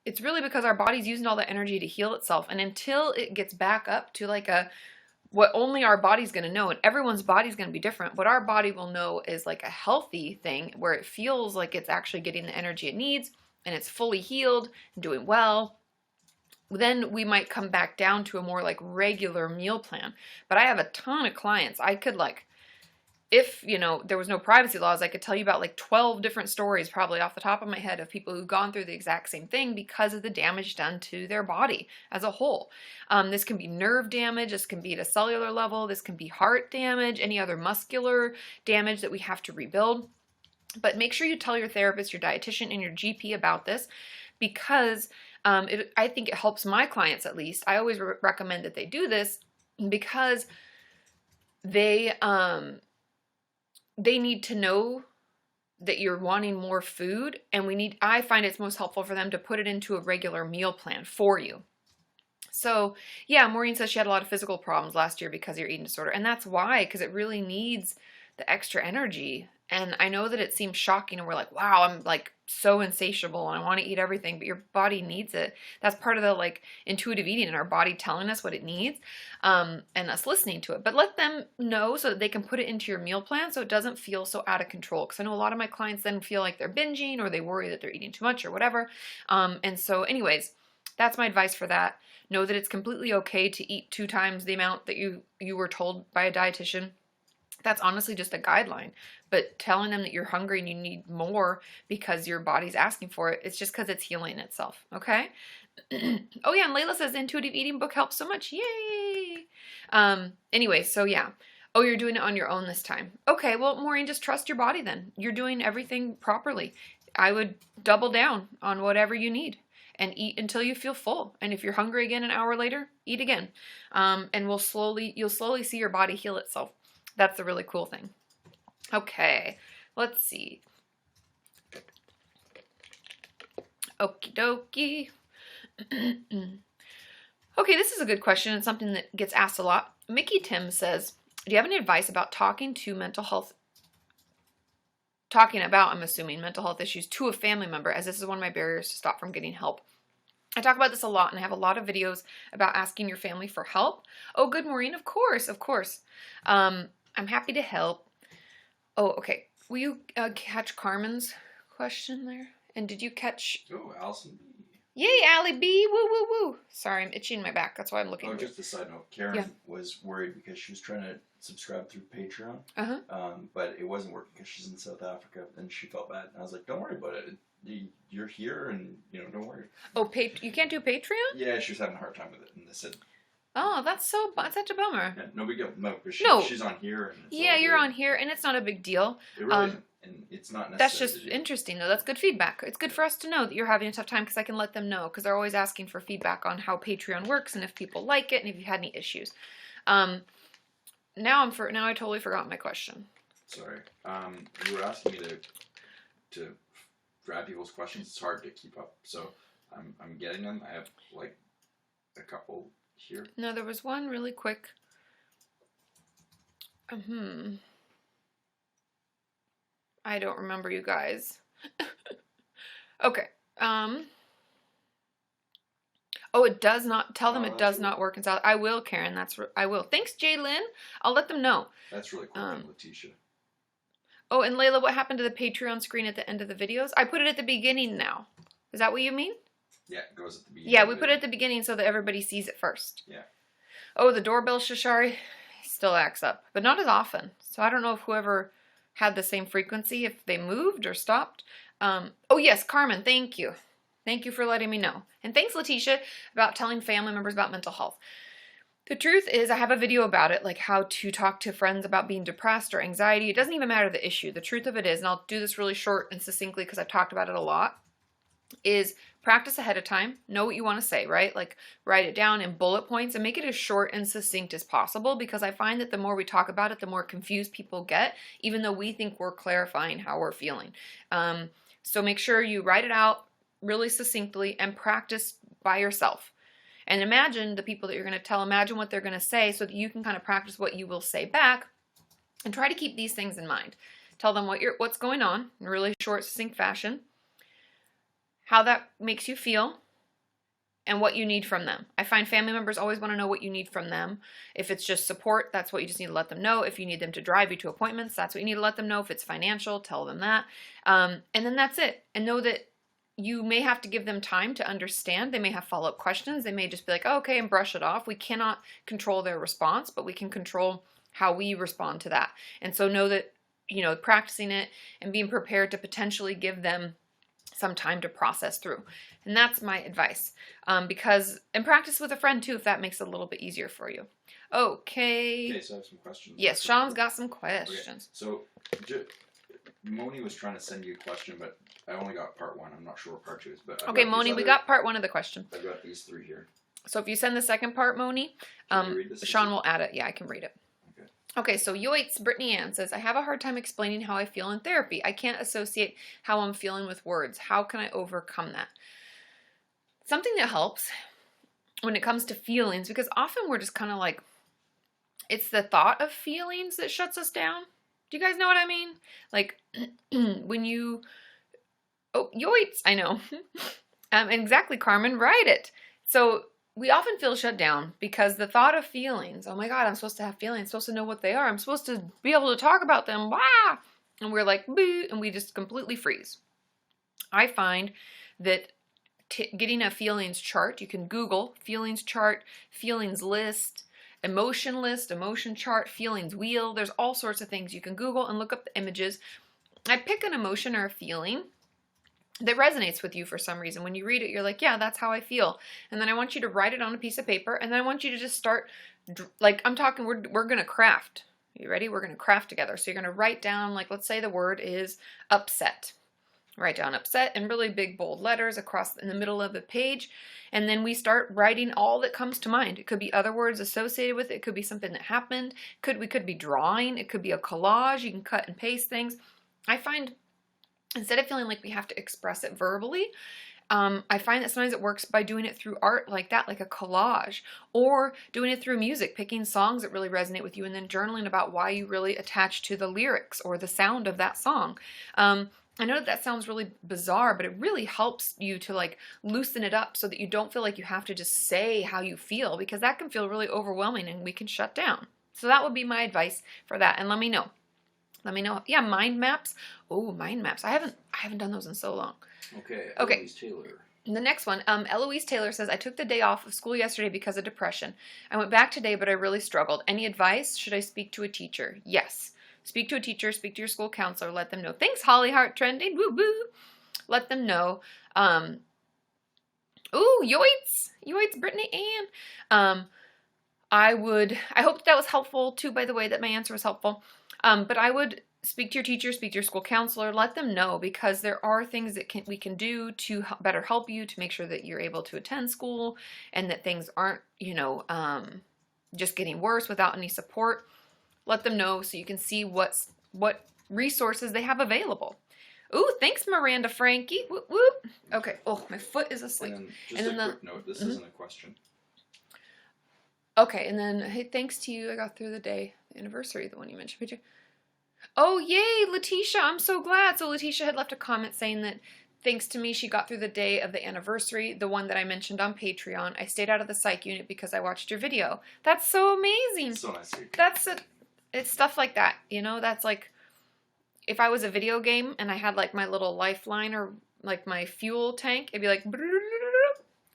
Speaker 1: it's really because our body's using all that energy to heal itself. And until it gets back up to like what only our body's going to know, and everyone's body's going to be different, what our body will know is like a healthy thing where it feels like it's actually getting the energy it needs and it's fully healed and doing well, then we might come back down to a more like regular meal plan. But I have a ton of clients. I could if, there was no privacy laws, I could tell you about like 12 different stories probably off the top of my head of people who've gone through the exact same thing because of the damage done to their body as a whole. This can be nerve damage. This can be at a cellular level. This can be heart damage, any other muscular damage that we have to rebuild. But make sure you tell your therapist, your dietitian, and your GP about this because I think it helps my clients at least. I always recommend that they do this because they need to know that you're wanting more food, and I find it's most helpful for them to put it into a regular meal plan for you. So yeah, Maureen says she had a lot of physical problems last year because of your eating disorder, and that's why, because it really needs the extra energy. And I know that it seems shocking and we're like, wow, I'm like so insatiable and I want to eat everything, but your body needs it. That's part of the like intuitive eating and our body telling us what it needs, and us listening to it. But let them know so that they can put it into your meal plan so it doesn't feel so out of control. Because I know a lot of my clients then feel like they're binging or they worry that they're eating too much or whatever. And so anyways, that's my advice for that. Know that it's completely okay to eat 2 times the amount that you were told by a dietitian. That's honestly just a guideline. But telling them that you're hungry and you need more because your body's asking for it, it's just because it's healing itself, okay? Oh yeah, and Layla says the intuitive eating book helps so much. Yay! Anyway, so yeah. Oh, you're doing it on your own this time. Okay, well, Maureen, just trust your body then. You're doing everything properly. I would double down on whatever you need and eat until you feel full. And if you're hungry again an hour later, eat again. And you'll slowly see your body heal itself. That's the really cool thing. Okay, let's see. Okie dokie. Okay, this is a good question and something that gets asked a lot. Mickey Tim says, do you have any advice about talking about, I'm assuming, mental health issues to a family member, as this is one of my barriers to stop from getting help? I talk about this a lot and I have a lot of videos about asking your family for help. Oh, good, Maureen. Of course, of course. I'm happy to help. Oh, okay. Will you catch Carmen's question there? And did you catch...
Speaker 3: Oh, Allison B.
Speaker 1: Yay, Allie B. Woo, woo, woo. Sorry, I'm itching my back. That's why I'm looking.
Speaker 3: Oh, just a side note. Karen was worried because she was trying to subscribe through Patreon. But it wasn't working because she's in South Africa and she felt bad. And I was like, don't worry about it. You're here and, don't worry.
Speaker 1: Oh, you can't do Patreon?
Speaker 3: Yeah, she was having a hard time with it. And they said...
Speaker 1: Oh, that's such a bummer.
Speaker 3: Yeah, no big deal. No, because she's on here. And
Speaker 1: yeah, you're on here and it's not a big deal.
Speaker 3: It really isn't. And it's not necessary.
Speaker 1: That's just interesting, though. That's good feedback. It's good for us to know that you're having a tough time because I can let them know because they're always asking for feedback on how Patreon works and if people like it and if you had any issues. Now I totally forgot my question.
Speaker 3: Sorry. You were asking me to grab people's questions. It's hard to keep up, so I'm getting them. I have like a couple here.
Speaker 1: No, there was one really quick. I don't remember, you guys. Okay. Oh, it does not. Tell them it does not work in South. I will, Karen. I will. Thanks, Jaylyn. I'll let them know.
Speaker 3: That's really cool, Letitia.
Speaker 1: Oh, and Layla, what happened to the Patreon screen at the end of the videos? I put it at the beginning now. Is that what you mean?
Speaker 3: Yeah, it goes at the beginning.
Speaker 1: Yeah, we put it at the beginning so that everybody sees it first.
Speaker 3: Yeah.
Speaker 1: Oh, the doorbell Shashari still acts up, but not as often. So I don't know if whoever had the same frequency, if they moved or stopped. Oh yes, Carmen, thank you. Thank you for letting me know. And thanks, Letitia, about telling family members about mental health. The truth is, I have a video about it, like how to talk to friends about being depressed or anxiety. It doesn't even matter the issue. The truth of it is, and I'll do this really short and succinctly because I've talked about it a lot, is practice ahead of time. Know what you want to say, right? Like write it down in bullet points and make it as short and succinct as possible because I find that the more we talk about it, the more confused people get, even though we think we're clarifying how we're feeling. So make sure you write it out really succinctly and practice by yourself. And imagine the people that you're going to tell, imagine what they're going to say so that you can kind of practice what you will say back and try to keep these things in mind. Tell them what's going on in a really short, succinct fashion, how that makes you feel, and what you need from them. I find family members always want to know what you need from them. If it's just support, that's what you just need to let them know. If you need them to drive you to appointments, that's what you need to let them know. If it's financial, tell them that. And then that's it. And know that you may have to give them time to understand. They may have follow-up questions. They may just be like, oh, okay, and brush it off. We cannot control their response, but we can control how we respond to that. And so know that, practicing it and being prepared to potentially give them some time to process through. And that's my advice. And practice with a friend too, if that makes it a little bit easier for you. Okay,
Speaker 3: so I have some questions.
Speaker 1: Yes, Sean's got some questions.
Speaker 3: Okay. So, Moni was trying to send you a question, but I only got part one. I'm not sure what part two is. But
Speaker 1: okay, Moni, we got part one of the question.
Speaker 3: I've got these three here.
Speaker 1: So if you send the second part, Moni, Sean will add it. Yeah, I can read it. Okay, so Yoitz, Brittany Ann says, I have a hard time explaining how I feel in therapy. I can't associate how I'm feeling with words. How can I overcome that? Something that helps when it comes to feelings, because often we're just kind of like, it's the thought of feelings that shuts us down. Do you guys know what I mean? Like, when you, Yoitz, I know. Exactly, Carmen, write it. So, we often feel shut down because the thought of feelings, oh my God, I'm supposed to have feelings, I'm supposed to know what they are, I'm supposed to be able to talk about them, wah! And we're like, boo, and we just completely freeze. I find that getting a feelings chart, you can Google feelings chart, feelings list, emotion chart, feelings wheel, there's all sorts of things you can Google and look up the images. I pick an emotion or a feeling that resonates with you for some reason. When you read it, you're like, yeah, that's how I feel. And then I want you to write it on a piece of paper, and then I want you to just start, like I'm talking, we're going to craft. You ready? We're going to craft together. So you're going to write down, like, let's say the word is upset. Write down upset in really big bold letters across in the middle of the page. And then we start writing all that comes to mind. It could be other words associated with it. It could be something that happened. We could be drawing. It could be a collage. You can cut and paste things. I find instead of feeling like we have to express it verbally, I find that sometimes it works by doing it through art like that, like a collage, or doing it through music, picking songs that really resonate with you and then journaling about why you really attach to the lyrics or the sound of that song. I know that sounds really bizarre, but it really helps you to like loosen it up so that you don't feel like you have to just say how you feel, because that can feel really overwhelming and we can shut down. So that would be my advice for that. And let me know. Let me know. Yeah, mind maps. Oh, mind maps. I haven't done those in so long.
Speaker 3: Okay.
Speaker 1: Okay.
Speaker 3: Eloise Taylor.
Speaker 1: The next one, Eloise Taylor says, I took the day off of school yesterday because of depression. I went back today, but I really struggled. Any advice? Should I speak to a teacher? Yes. Speak to a teacher, speak to your school counselor, let them know. Thanks, Holly Heart Trending. Woo woo. Let them know. Ooh, yoits. Yoits, Brittany Ann. I hope that was helpful too, by the way, that my answer was helpful. But I would speak to your teacher, speak to your school counselor, let them know, because there are things that we can do to better help you to make sure that you're able to attend school and that things aren't, just getting worse without any support. Let them know so you can see what resources they have available. Ooh, thanks, Miranda Frankie. Whoop, whoop. Okay. Oh, my foot is asleep.
Speaker 3: And then quick note, this isn't a question.
Speaker 1: Okay, and then, hey, thanks to you, I got through the day. The anniversary, the one you mentioned. Oh, yay, Letitia, I'm so glad. So Letitia had left a comment saying that thanks to me, she got through the day of the anniversary, the one that I mentioned on Patreon. I stayed out of the psych unit because I watched your video. That's so amazing.
Speaker 3: So nice.
Speaker 1: It's stuff like that, that's like, if I was a video game and I had like my little lifeline or like my fuel tank, it'd be like,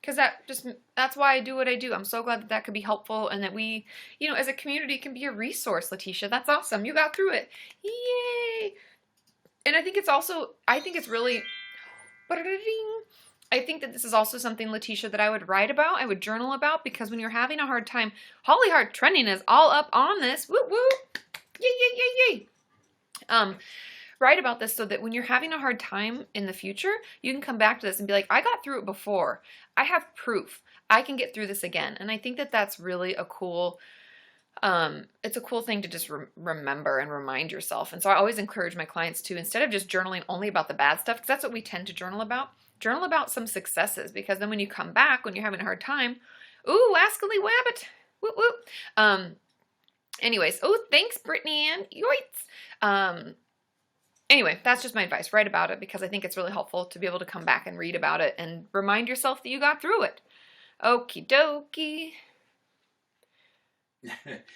Speaker 1: because that's why I do what I do. I'm so glad that could be helpful and that we, as a community can be a resource, Letitia. That's awesome. You got through it. Yay. And I think it's really, I think that this is also something, Letitia, that I would write about, I would journal about, because when you're having a hard time, Holly Heart Trending is all up on this. Woo woo. Yay, yay, yay, yay. Write about this so that when you're having a hard time in the future, you can come back to this and be like, I got through it before. I have proof. I can get through this again. And I think that that's really a cool, it's a cool thing to just remember and remind yourself. And so I always encourage my clients to, instead of just journaling only about the bad stuff, because that's what we tend to journal about some successes, because then when you come back, when you're having a hard time, ooh, Askley Wabbit, whoop whoop. Anyways, oh, thanks, Brittany Ann, yoits. Anyway, that's just my advice. Write about it, because I think it's really helpful to be able to come back and read about it and remind yourself that you got through it. Okie dokie.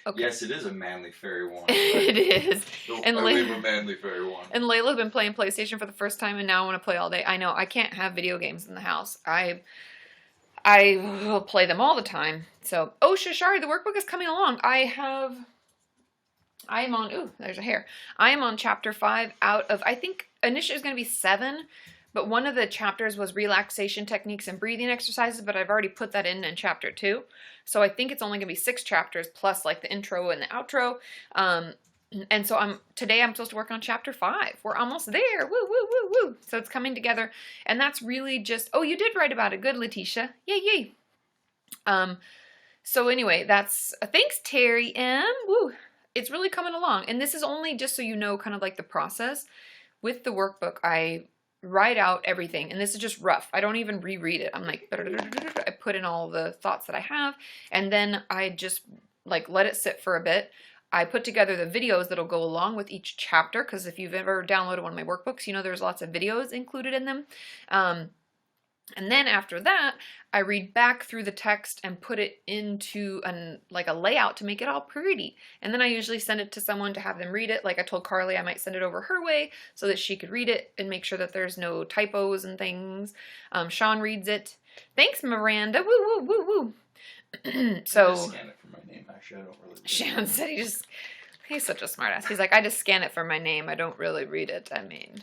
Speaker 3: Okay. Yes, it is a manly fairy wand.
Speaker 1: It is.
Speaker 3: And Layla, a manly fairy wand.
Speaker 1: And Layla's been playing PlayStation for the first time, and now I want to play all day. I know, I can't have video games in the house. I will play them all the time. So, oh, Shashari, the workbook is coming along. I am on, ooh, there's a hair. I am on chapter 5 out of, I think initially it was going to be 7, but one of the chapters was relaxation techniques and breathing exercises, but I've already put that in chapter 2. So I think it's only going to be 6 chapters plus like the intro and the outro. And so today I'm supposed to work on chapter 5. We're almost there. Woo, woo, woo, woo. So it's coming together. And that's really just, oh, you did write about it. Good, Letitia. Yay, yay. So anyway, that's, thanks, Terry M. Woo. It's really coming along. And this is only just so you know kind of like the process. With the workbook, I write out everything. And this is just rough. I don't even reread it. I'm like, I put in all the thoughts that I have. And then I just like let it sit for a bit. I put together the videos that'll go along with each chapter. Because if you've ever downloaded one of my workbooks, you know there's lots of videos included in them. And then after that, I read back through the text and put it into like a layout to make it all pretty. And then I usually send it to someone to have them read it. Like I told Carly, I might send it over her way so that she could read it and make sure that there's no typos and things. Sean reads it. Thanks, Miranda. Woo, woo, woo, woo. So,
Speaker 3: I just scan it for my name. Actually, I don't really.
Speaker 1: Sean said he's such a smartass. He's like, I just scan it for my name. I don't really read it. I mean,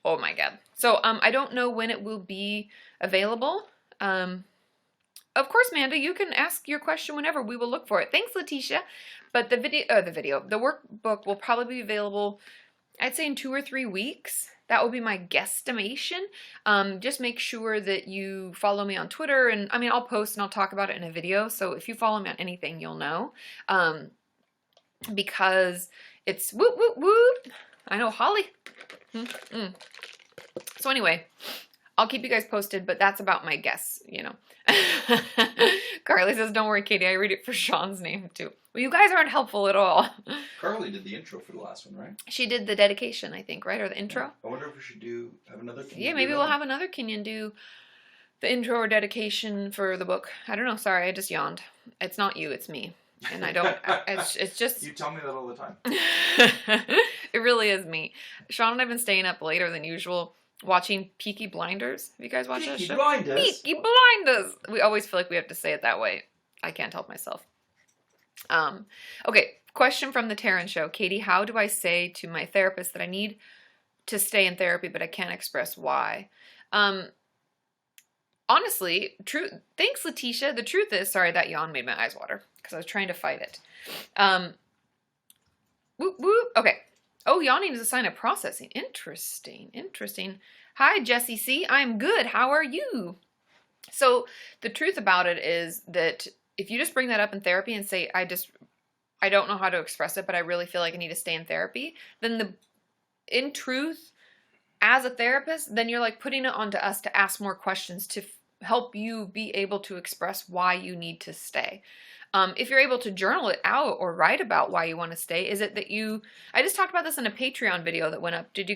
Speaker 1: oh my God. So I don't know when it will be available. Of course, Amanda, you can ask your question whenever. We will look for it. Thanks, Letitia. But the workbook will probably be available, I'd say in 2 or 3 weeks. That would be my guesstimation. Just make sure that you follow me on Twitter. And I mean, I'll post and I'll talk about it in a video. So if you follow me on anything, you'll know. Because it's woot, woot, woot. I know, Holly. So anyway, I'll keep you guys posted, but that's about my guess, you know. Carly says, don't worry, Katie, I read it for Sean's name too. Well, you guys aren't helpful at all.
Speaker 3: Carly did the intro for the last one, right?
Speaker 1: She did the dedication, I think, right? Or the intro?
Speaker 3: Yeah. I wonder if we should have another Kenyan.
Speaker 1: Yeah, maybe we'll have another Kenyan do the intro or dedication for the book. I don't know, sorry, I just yawned. It's not you, it's me. And I don't, it's just...
Speaker 3: You tell me that all the time.
Speaker 1: It really is me. Sean and I have been staying up later than usual watching Peaky Blinders. Have you guys watched that show? Peaky Blinders! We always feel like we have to say it that way. I can't help myself. Okay, question from the Taryn Show. Katie, how do I say to my therapist that I need to stay in therapy, but I can't express why? Honestly, thanks, Letitia. The truth is, sorry, that yawn made my eyes water because I was trying to fight it. Whoop, whoop. Okay. Oh, yawning is a sign of processing. Interesting. Hi, Jessie C. I'm good. How are you? So the truth about it is that if you just bring that up in therapy and say, I don't know how to express it, but I really feel like I need to stay in therapy, then in truth, as a therapist, then you're like putting it onto us to ask more questions to help you be able to express why you need to stay. If you're able to journal it out or write about why you want to stay, is it that I just talked about this in a Patreon video that went up. Did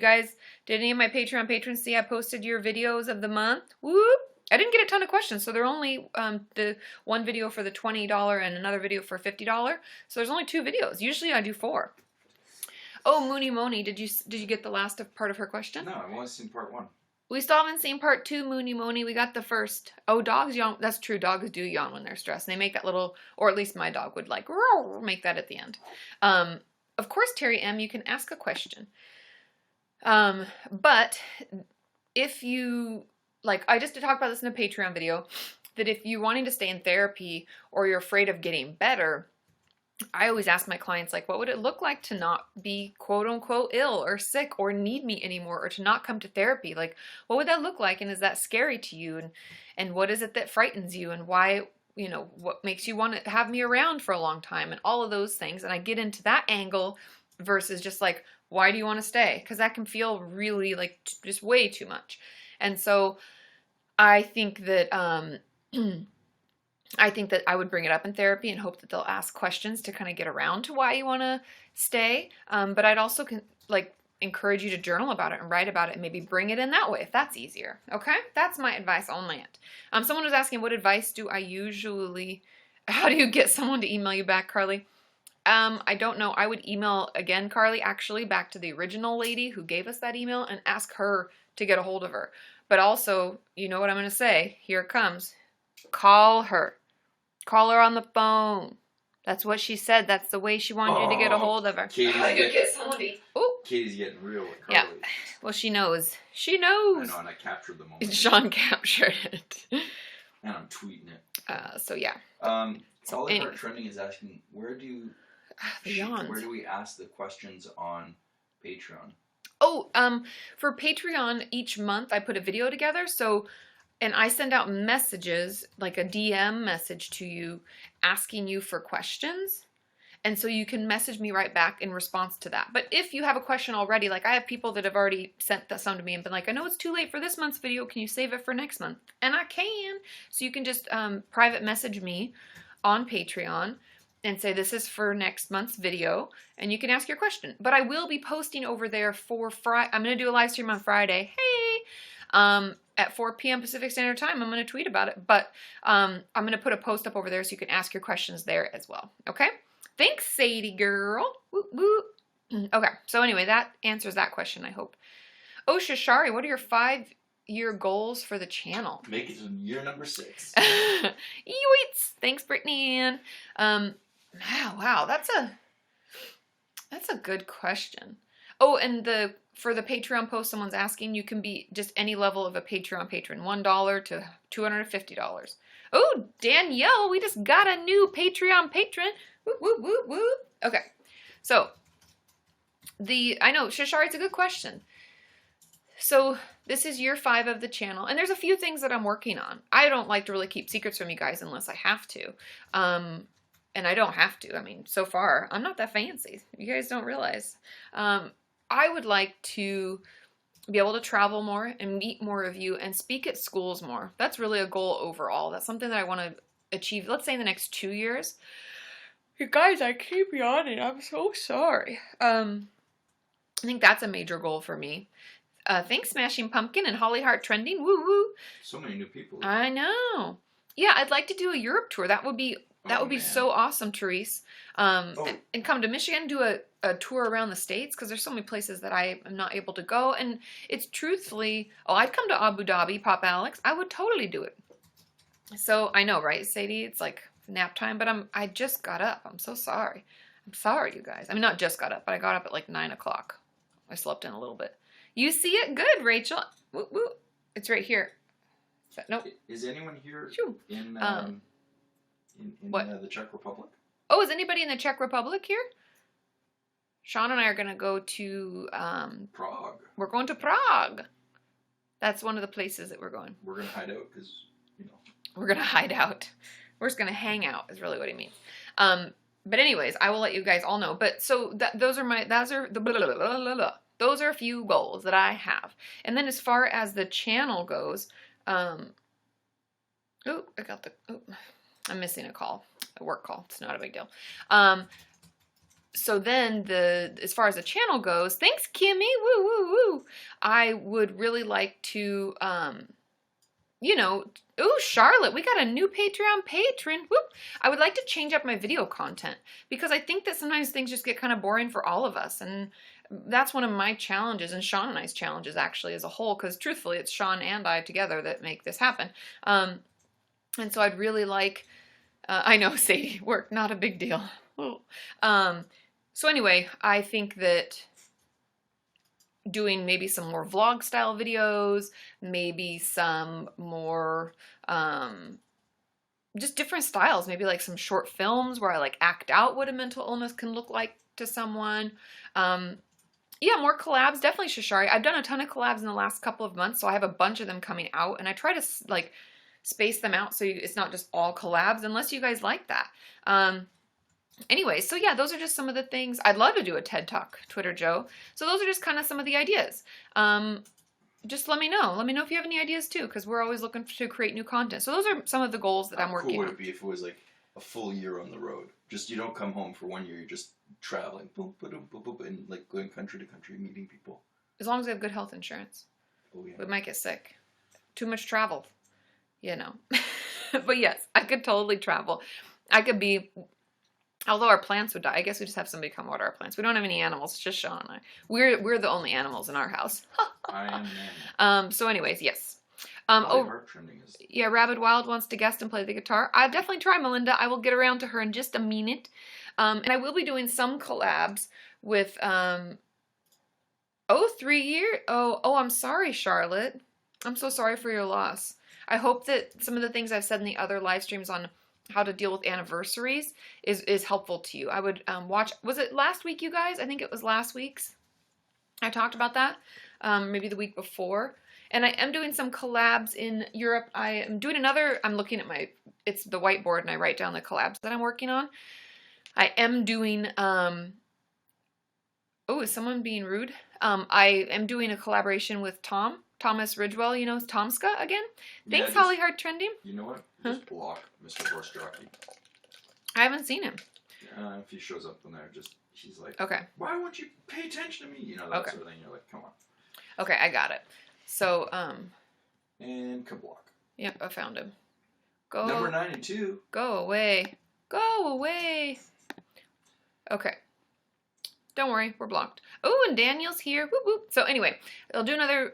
Speaker 1: any of my Patreon patrons see I posted your videos of the month? Whoop! I didn't get a ton of questions, so they're only the one video for the $20 and another video for $50. So there's only 2 videos. Usually I do 4. Oh, Mooney Moni, did you get the last part of her question?
Speaker 3: No, I've only seen part 1.
Speaker 1: We still haven't seen part 2, Mooney Moni. We got the first. Oh, dogs yawn. That's true. Dogs do yawn when they're stressed. And they make that little, or at least my dog would like, make that at the end. Of course, Terry M., you can ask a question. But if you, like, I just talked about this in a Patreon video, that if you're wanting to stay in therapy or you're afraid of getting better, I always ask my clients, like, what would it look like to not be quote unquote ill or sick or need me anymore or to not come to therapy? Like, what would that look like? And is that scary to you? And what is it that frightens you? And why, you know, what makes you want to have me around for a long time? And all of those things. And I get into that angle versus just like, why do you want to stay? Because that can feel really like just way too much. And so I think that, I would bring it up in therapy and hope that they'll ask questions to kind of get around to why you want to stay. But I'd also encourage you to journal about it and write about it and maybe bring it in that way if that's easier. Okay? That's my advice on that. Someone was asking, what advice do I usually... How do you get someone to email you back, Carly? I don't know. I would email, again, Carly, actually back to the original lady who gave us that email and ask her to get a hold of her. But also, you know what I'm going to say. Here it comes. Call her. Call her on the phone. That's what she said. That's the way she wanted you to get a hold of her.
Speaker 3: Katie's getting real with Carly.
Speaker 1: Yeah. Well, she knows. She knows.
Speaker 3: I know, and I captured the moment.
Speaker 1: Sean captured it.
Speaker 3: And I'm tweeting it.
Speaker 1: So yeah.
Speaker 3: Holly Hart Trending is asking, where do we ask the questions on Patreon? Oh,
Speaker 1: for Patreon, each month I put a video together. So, and I send out messages, like a DM message to you, asking you for questions. And so you can message me right back in response to that. But if you have a question already, like I have people that have already sent some to me and been like, I know it's too late for this month's video. Can you save it for next month? And I can. So you can just private message me on Patreon and say, this is for next month's video. And you can ask your question. But I will be posting over there for Friday. I'm going to do a live stream on Friday. Hey! At 4 p.m. Pacific Standard Time. I'm going to tweet about it. But I'm going to put a post up over there so you can ask your questions there as well. Okay? Thanks, Sadie girl. Woo, woo. Okay, so anyway, that answers that question, I hope. Oh, Shashari, what are your 5-year goals for the channel?
Speaker 3: Make it to year number 6.
Speaker 1: Yoits! Thanks, Brittany Ann. Wow, that's a good question. Oh, and for the Patreon post, someone's asking, you can be just any level of a Patreon patron, $1 to $250. Oh, Danielle, we just got a new Patreon patron. Whoop, whoop, whoop, whoop. Okay. So, I know, Shashari, it's a good question. So, this is year 5 of the channel, and there's a few things that I'm working on. I don't like to really keep secrets from you guys unless I have to. And I don't have to. I mean, so far, I'm not that fancy. You guys don't realize. I would like to be able to travel more and meet more of you and speak at schools more. That's really a goal overall. That's something that I want to achieve, let's say in the next 2 years. You guys, I keep yawning. I'm so sorry. I think that's a major goal for me. Thanks, Smashing Pumpkin and Holly Heart Trending. Woo woo.
Speaker 3: So many new people.
Speaker 1: I know. Yeah, I'd like to do a Europe tour. That would be so awesome, Therese. And come to Michigan, do a tour around the States, because there's so many places that I am not able to go. And it's truthfully, I'd come to Abu Dhabi, Pop Alex. I would totally do it. So I know, right, Sadie? It's like nap time, but I just got up. I'm so sorry. I'm sorry, you guys. I mean, not just got up, but I got up at like 9 o'clock. I slept in a little bit. You see it? Good, Rachel. Woo, woo. It's right here. Nope.
Speaker 3: Is anyone here in
Speaker 1: what?
Speaker 3: The Czech Republic?
Speaker 1: Oh, is anybody in the Czech Republic here? Sean and I are going to go to
Speaker 3: Prague.
Speaker 1: We're going to Prague. That's one of the places that we're going.
Speaker 3: We're going to hide out because,
Speaker 1: We're going to hide out. We're just going to hang out is really what he means. But anyways, I will let you guys all know. But so those are a few goals that I have. And then as far as the channel goes, I'm missing a call, a work call. It's not a big deal. So then as far as the channel goes, thanks, Kimmy. Woo, woo, woo. I would really like to, Charlotte, we got a new Patreon patron. Whoop. I would like to change up my video content because I think that sometimes things just get kind of boring for all of us. And that's one of my challenges, and Sean and I's challenges actually as a whole, because truthfully, it's Sean and I together that make this happen. And so I'd really like, I know, Sadie, work, not a big deal. So anyway, I think that doing maybe some more vlog style videos, maybe some more, just different styles, maybe like some short films where I like act out what a mental illness can look like to someone. Yeah, more collabs, definitely Shashari. I've done a ton of collabs in the last couple of months, so I have a bunch of them coming out, and I try to like space them out so it's not just all collabs, unless you guys like that. Anyway, so yeah, those are just some of the things. I'd love to do a TED Talk, Twitter Joe. So those are just kind of some of the ideas. Just let me know. Let me know if you have any ideas too, because we're always looking to create new content. So those are some of the goals that I'm working on.
Speaker 3: How cool would it be if it was like a full year on the road? Just you don't come home for 1 year, you're just traveling, boop, boop, boop, boop, and like going country to country, meeting people.
Speaker 1: As long as I have good health insurance.
Speaker 3: Oh yeah.
Speaker 1: We might get sick. Too much travel, But yes, I could totally travel. I could be, although our plants would die. I guess we just have somebody come water our plants. We don't have any animals. It's just Sean and I. We're the only animals in our house.
Speaker 3: I am an animal.
Speaker 1: So anyways, yes.
Speaker 3: Heart trending is...
Speaker 1: Yeah, Rabid Wild wants to guest and play the guitar. I'll definitely try, Melinda. I will get around to her in just a minute. And I will be doing some collabs with, 3 years. Oh, I'm sorry, Charlotte. I'm so sorry for your loss. I hope that some of the things I've said in the other live streams on how to deal with anniversaries is helpful to you. I would watch, was it last week, you guys? I think it was last week's. I talked about that, maybe the week before. And I am doing some collabs in Europe. I am doing another, I'm looking at it's the whiteboard and I write down the collabs that I'm working on. I am doing, is someone being rude? I am doing a collaboration with Thomas Ridgewell, Tomska again. Thanks, Holly Heart Trending.
Speaker 3: You know what? Just block Mr. Horse Jockey.
Speaker 1: I haven't seen him.
Speaker 3: If he shows up in there, she's like,
Speaker 1: okay.
Speaker 3: Why won't you pay attention to me? That sort of thing. You're like, come on.
Speaker 1: Okay, I got it. So,
Speaker 3: and Kablock.
Speaker 1: Yep, I found him. Go.
Speaker 3: Number 92.
Speaker 1: Go away. Go away. Okay. Don't worry, we're blocked. Oh, and Daniel's here. Whoop, whoop. So anyway, I'll do another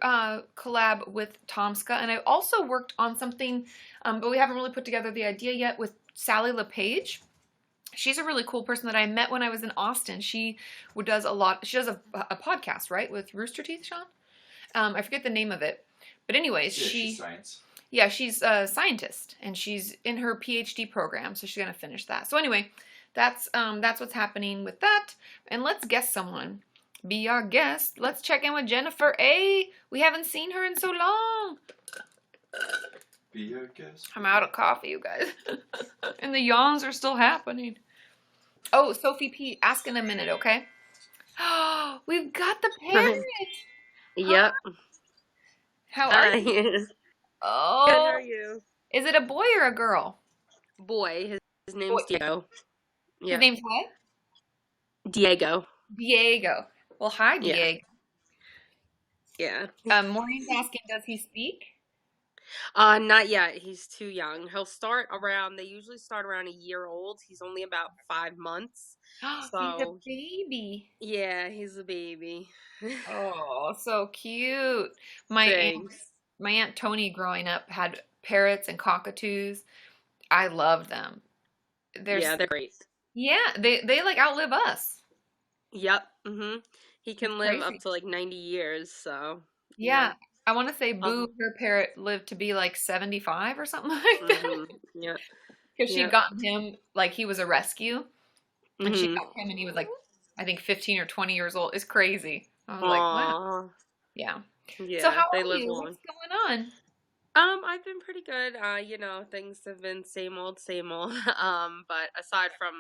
Speaker 1: collab with Tomska. And I also worked on something, but we haven't really put together the idea yet, with Sally LePage. She's a really cool person that I met when I was in Austin. She does a podcast, right? With Rooster Teeth, Sean? I forget the name of it. But anyways,
Speaker 3: she's science.
Speaker 1: Yeah, she's a scientist, and she's in her PhD program, so she's gonna finish that. So anyway, that's what's happening with that. And let's guess someone. Be our guest. Let's check in with Jennifer A. We haven't seen her in so long.
Speaker 3: Be our guest.
Speaker 1: I'm out of coffee, you guys. And the yawns are still happening. Oh, Sophie P, ask in a minute, okay? Oh, we've got the parrot.
Speaker 5: Yep.
Speaker 1: How are you? Oh.
Speaker 5: Good, how are you?
Speaker 1: Is it a boy or a girl?
Speaker 5: Boy. His name's Diego.
Speaker 1: Yeah. His name's what?
Speaker 5: Diego.
Speaker 1: Diego. Well, hi, Diego.
Speaker 5: Yeah.
Speaker 1: Maureen's asking, does he speak?
Speaker 5: Not yet. He's too young. They usually start around a year old. He's only about 5 months. So
Speaker 1: he's a baby.
Speaker 5: Yeah, he's a baby.
Speaker 1: Oh, so cute. My Aunt Toney growing up had parrots and cockatoos. I love them.
Speaker 5: They're great.
Speaker 1: Yeah, they like outlive us.
Speaker 5: Yep. He can live up to like 90 years, so.
Speaker 1: Yeah. I want to say Boo, her parrot, lived to be like 75 or something like that.
Speaker 5: Yeah.
Speaker 1: Because she'd gotten him, like he was a rescue. And she got him and he was like, I think 15 or 20 years old. It's crazy. I was like, wow. Yeah. So how are you?
Speaker 5: Long.
Speaker 1: What's going on?
Speaker 5: I've been pretty good. Things have been same old. But aside from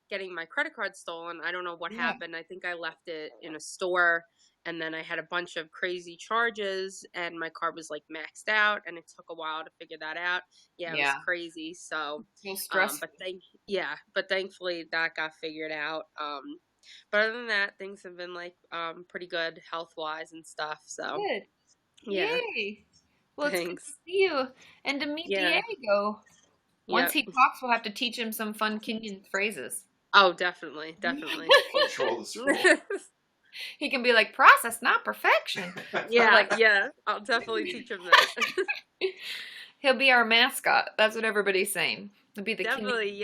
Speaker 5: getting my credit card stolen, I don't know what happened. I think I left it in a store, and then I had a bunch of crazy charges, and my card was like maxed out, and it took a while to figure that out. Yeah, it was crazy. So
Speaker 1: stressful.
Speaker 5: But thankfully that got figured out. But other than that, things have been like pretty good health wise and stuff. So
Speaker 1: good.
Speaker 5: Yeah.
Speaker 1: Yay. Well, it's good to see you and to meet Diego. Once he talks, we'll have to teach him some fun Kenyan phrases.
Speaker 5: Oh, definitely.
Speaker 3: Control the scroll.
Speaker 1: He can be like, process, not perfection.
Speaker 5: Yeah. I'll definitely teach him that.
Speaker 1: He'll be our mascot. That's what everybody's saying. He'll be the
Speaker 5: definitely,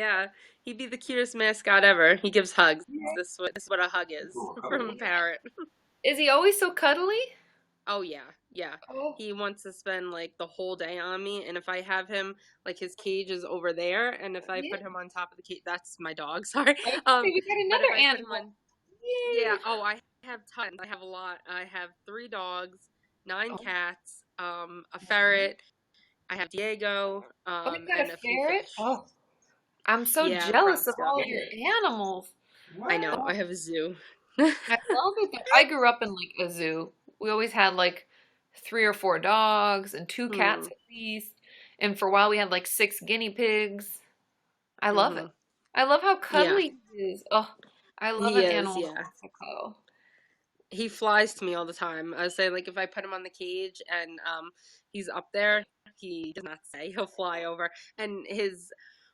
Speaker 5: He'd be the cutest mascot ever. He gives hugs. This is what a hug is from a parrot.
Speaker 1: Is he always so cuddly?
Speaker 5: Oh, yeah. Oh. He wants to spend, like, the whole day on me, and if I have him, like, his cage is over there, and if I put him on top of the cage, that's my dog, sorry.
Speaker 1: We got another animal.
Speaker 5: I have tons. I have a lot. I have 3 dogs, 9 cats, a ferret. I have Diego.
Speaker 1: You got a ferret? Oh. I'm so jealous of all your animals.
Speaker 5: Wow. I know. I have a zoo.
Speaker 1: I love it. I grew up in, like, a zoo. We always had, like, 3 or 4 dogs and 2 cats at least. And for a while we had like 6 guinea pigs. I love it. I love how cuddly he is. Oh, I love an animal to cuddle.
Speaker 5: He flies to me all the time. I say, like, if I put him on the cage and he's up there, he does not say. He'll fly over. And his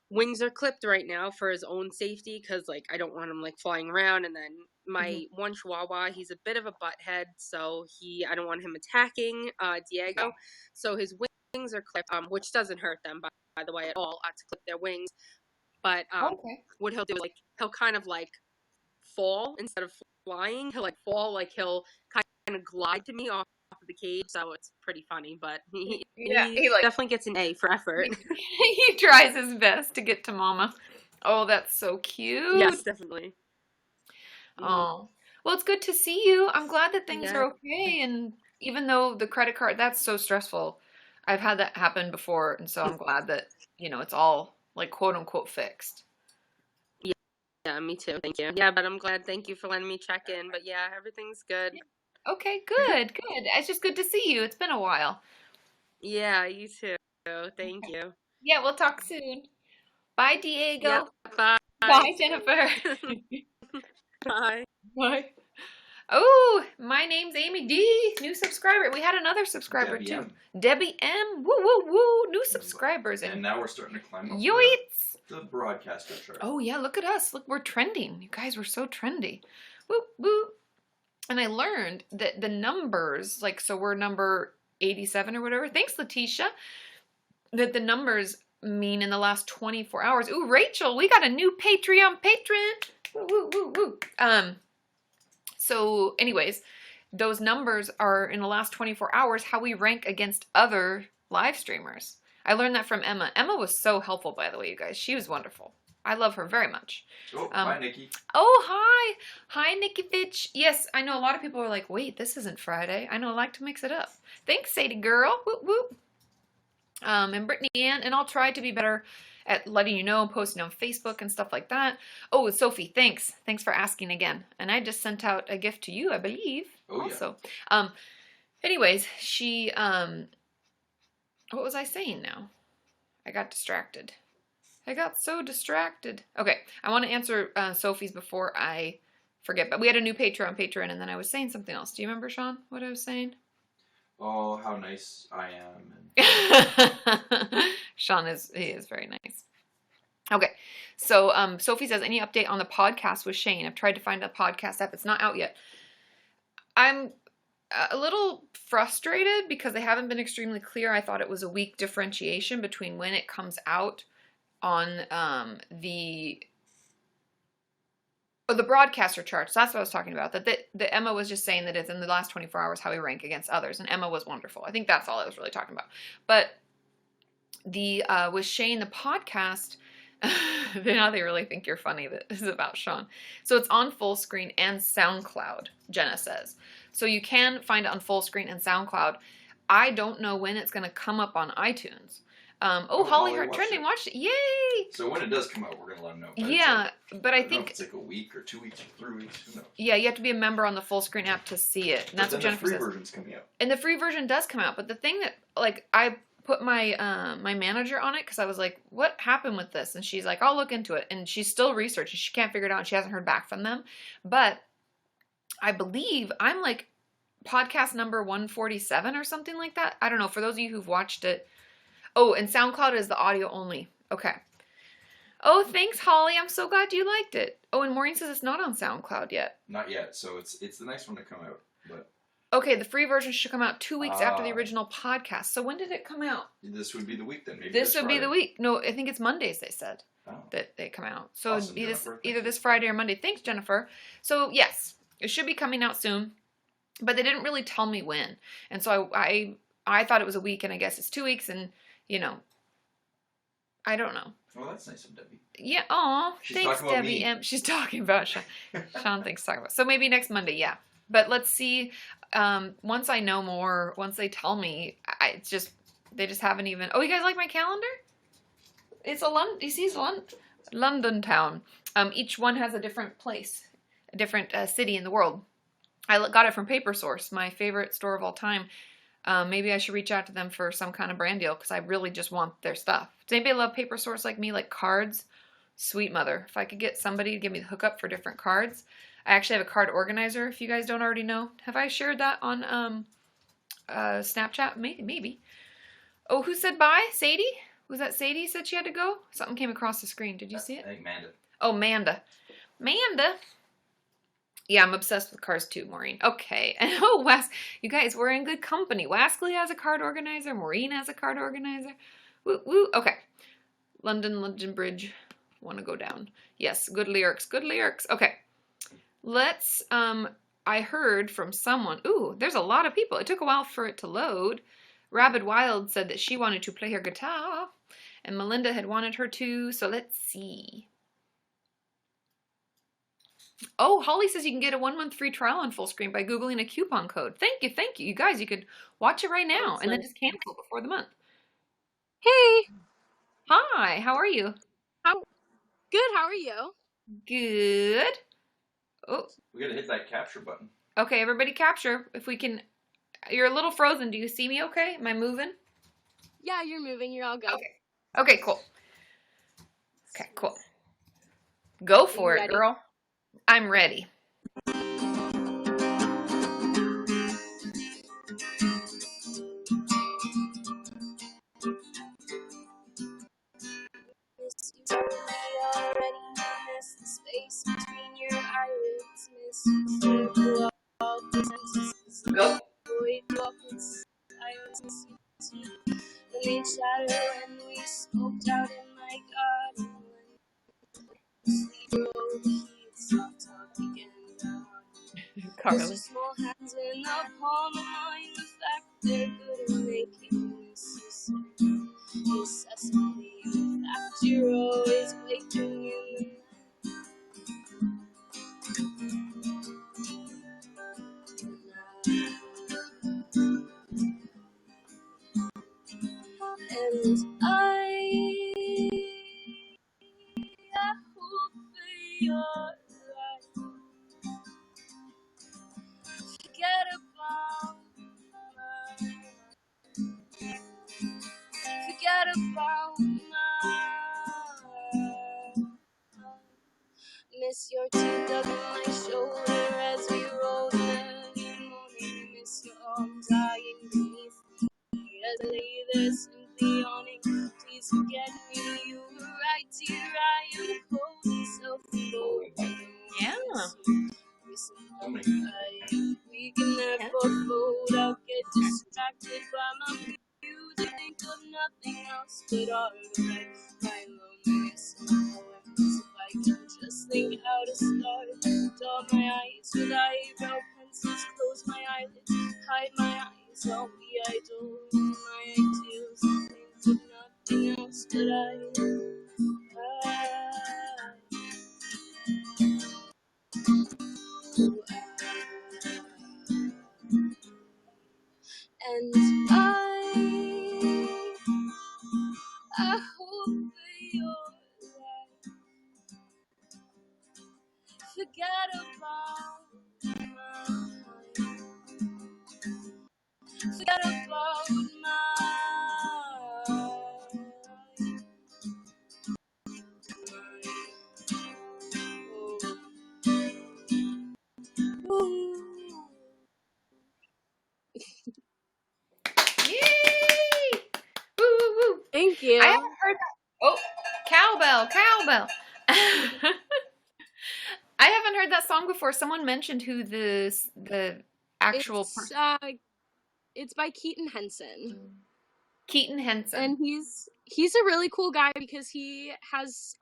Speaker 5: wings are clipped right now for his own safety because, like, I don't want him, like, flying around. And then my one chihuahua, he's a bit of a butthead, so I don't want him attacking Diego. So his wings are clipped, which doesn't hurt them, by the way, at all, to clip their wings. But what he'll do is, like, he'll kind of, like, fall instead of flying. He'll, like, fall, like, he'll kind of glide to me off of the cage, so it's pretty funny. But he definitely gets an A for effort.
Speaker 1: He tries his best to get to mama. Oh, that's so cute.
Speaker 5: Yes, definitely.
Speaker 1: Oh, well, it's good to see you. I'm glad that things are okay. And even though the credit card, that's so stressful. I've had that happen before. And so I'm glad that, it's all like quote unquote fixed.
Speaker 5: Yeah, me too. Thank you. Yeah, but I'm glad. Thank you for letting me check in. But yeah, everything's good.
Speaker 1: Okay, good. It's just good to see you. It's been a while.
Speaker 5: Yeah, you too. Thank you.
Speaker 1: Yeah, we'll talk soon. Bye, Diego.
Speaker 5: Yep, bye.
Speaker 1: Bye, Jennifer.
Speaker 5: Bye.
Speaker 1: Bye. Oh, my name's Amy D. New subscriber. We had another subscriber
Speaker 3: Debbie
Speaker 1: too.
Speaker 3: M.
Speaker 1: Debbie M. Woo, woo, woo. New subscribers.
Speaker 3: And now we're starting to climb up
Speaker 1: yoits.
Speaker 3: The broadcaster chart.
Speaker 1: Oh, yeah. Look at us. Look, we're trending. You guys, we're so trendy. Woo, woo. And I learned that the numbers, like, so we're number 87 or whatever. Thanks, Letitia. That the numbers mean in the last 24 hours. Ooh, Rachel, we got a new Patreon patron. Woo, woo, woo, woo. So anyways, those numbers are in the last 24 hours how we rank against other live streamers. I learned that from Emma. Emma was so helpful, by the way, you guys. She was wonderful. I love her very much.
Speaker 3: Oh, hi, Nikki.
Speaker 1: Oh, hi. Hi, Nikki Fitch. Yes, I know a lot of people are like, wait, this isn't Friday. I know I like to mix it up. Thanks, Sadie girl. Whoop, whoop. And Brittany Ann, and I'll try to be better at letting you know, posting on Facebook and stuff like that. Oh, Sophie, thanks. Thanks for asking again. And I just sent out a gift to you, I believe, also. Yeah. Anyways, she, what was I saying now? I got distracted. I got so distracted. Okay, I want to answer Sophie's before I forget. But we had a new Patreon, and then I was saying something else. Do you remember, Sean, what I was saying?
Speaker 3: Oh, how nice I am.
Speaker 1: Sean is very nice. Okay, so Sophie says, any update on the podcast with Shane? I've tried to find a podcast app. It's not out yet. I'm a little frustrated because they haven't been extremely clear. I thought it was a week differentiation between when it comes out on the broadcaster charts. That's what I was talking about. That Emma was just saying that it's in the last 24 hours how we rank against others, and Emma was wonderful. I think that's all I was really talking about. But the with Shane, the podcast, now they really think you're funny that this is about Sean. So it's on Full Screen and SoundCloud, Jenna says. So you can find it on Full Screen and SoundCloud. I don't know when it's going to come up on iTunes. Holly Heart Trending watched it. Yay!
Speaker 3: So when it does come out, we're going to let them know.
Speaker 1: Yeah, but I think
Speaker 3: it's like a week or 2 weeks or 3 weeks. Who knows?
Speaker 1: Yeah, you have to be a member on the Full Screen app to see it. And that's what Jennifer says.
Speaker 3: The free version's coming out.
Speaker 1: And the free version does come out. But the thing that, like, I put my my manager on it because I was like, what happened with this? And she's like, I'll look into it. And she's still researching. She can't figure it out. And she hasn't heard back from them. But I believe I'm like podcast number 147 or something like that. I don't know. For those of you who've watched it. Oh, and SoundCloud is the audio only. Okay. Oh, thanks, Holly. I'm so glad you liked it. Oh, and Maureen says it's not on SoundCloud yet.
Speaker 3: Not yet. So it's the next one to come out. But
Speaker 1: okay, the free version should come out 2 weeks after the original podcast. So when did it come out?
Speaker 3: This would be the week then. Maybe
Speaker 1: this would be the week. No, I think it's Mondays, they said, that they come out. So
Speaker 3: awesome,
Speaker 1: either this Friday or Monday. Thanks, Jennifer. So, yes, it should be coming out soon. But they didn't really tell me when. And so I thought it was a week, and I guess it's 2 weeks, and, you know, I don't know.
Speaker 3: Oh, that's nice of Debbie.
Speaker 1: Yeah, aw, thanks, Debbie. She's talking about Sean. Sean thinks talking about. So maybe next Monday, yeah. But let's see. Once I know more, once they tell me, it's just they just haven't even. Oh, you guys like my calendar? It's a London. You see, it's London town. Each one has a different place, a different city in the world. I got it from Paper Source, my favorite store of all time. Maybe I should reach out to them for some kind of brand deal because I really just want their stuff. Does anybody love Paper Source like me, like cards? Sweet mother. If I could get somebody to give me the hookup for different cards. I actually have a card organizer, if you guys don't already know. Have I shared that on Snapchat? Maybe. Oh, who said bye? Sadie? Was that Sadie said she had to go? Something came across the screen. Did you see it?
Speaker 3: I think Manda.
Speaker 1: Oh, Manda. Yeah, I'm obsessed with cars too, Maureen. Okay. And oh, you guys, we're in good company. Waskley has a card organizer. Maureen has a card organizer. Woo, woo. Okay. London Bridge. Want to go down. Yes, good lyrics. Good lyrics. Okay. Let's, I heard from someone. Ooh, there's a lot of people. It took a while for it to load. Rabid Wild said that she wanted to play her guitar. And Melinda had wanted her to. So let's see. Oh, Holly says you can get a 1-month free trial on Full Screen by Googling a coupon code. Thank you. You guys, you could watch it right now and then just cancel before the month.
Speaker 6: Hey.
Speaker 1: Hi, how are you?
Speaker 6: Good, how are you?
Speaker 1: Good. Oh.
Speaker 3: We gotta hit that capture button.
Speaker 1: Okay, everybody capture. If we can, you're a little frozen. Do you see me okay? Am I moving?
Speaker 6: Yeah, you're moving. You're all good.
Speaker 1: Okay, cool. Okay, cool. Go for it, girl. I'm ready. Go. Carly.
Speaker 6: about miss your teeth up on my shoulder as we roll every morning. Miss your arms lying beneath me as I lay there simply yawning. Please forget me, you were right, dear. I am cold and self-loathing.
Speaker 1: Yeah.
Speaker 6: We can never fold. I'll get distracted by my views. I think of nothing else but our life. My loneliness and poems. If I can just think how to start. Draw my eyes with eyebrow pencils. Close my eyelids. Hide my eyes. I'll be idle in my ideals. I think of nothing else but I. And I hope that you're right. Forget about mine. Forget about
Speaker 1: Yay! Woo, woo, woo.
Speaker 6: Thank you.
Speaker 1: I haven't heard that. Oh, cowbell. I haven't heard that song before. Someone mentioned who the actual person.
Speaker 6: It's by Keaton Henson.
Speaker 1: Keaton Henson.
Speaker 6: And he's a really cool guy because he has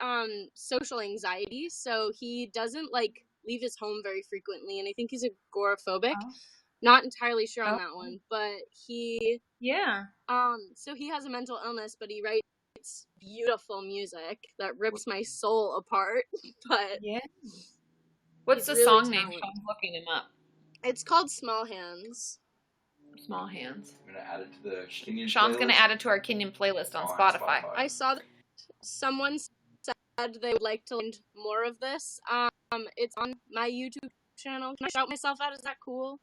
Speaker 6: social anxiety, so he doesn't like leave his home very frequently, and I think he's agoraphobic. Oh. Not entirely sure on that one, but he so he has a mental illness, but he writes beautiful music that rips my soul apart. But
Speaker 1: what's the really song name? I'm looking him up.
Speaker 6: It's called Small Hands.
Speaker 1: Small Hands.
Speaker 3: I'm gonna add it to the Kenyan
Speaker 1: Sean's
Speaker 3: playlist.
Speaker 1: gonna add it to our Kenyan playlist on Spotify.
Speaker 6: I saw that someone said they would like to learn more of this. It's on my YouTube channel. Can I shout myself out? Is that cool?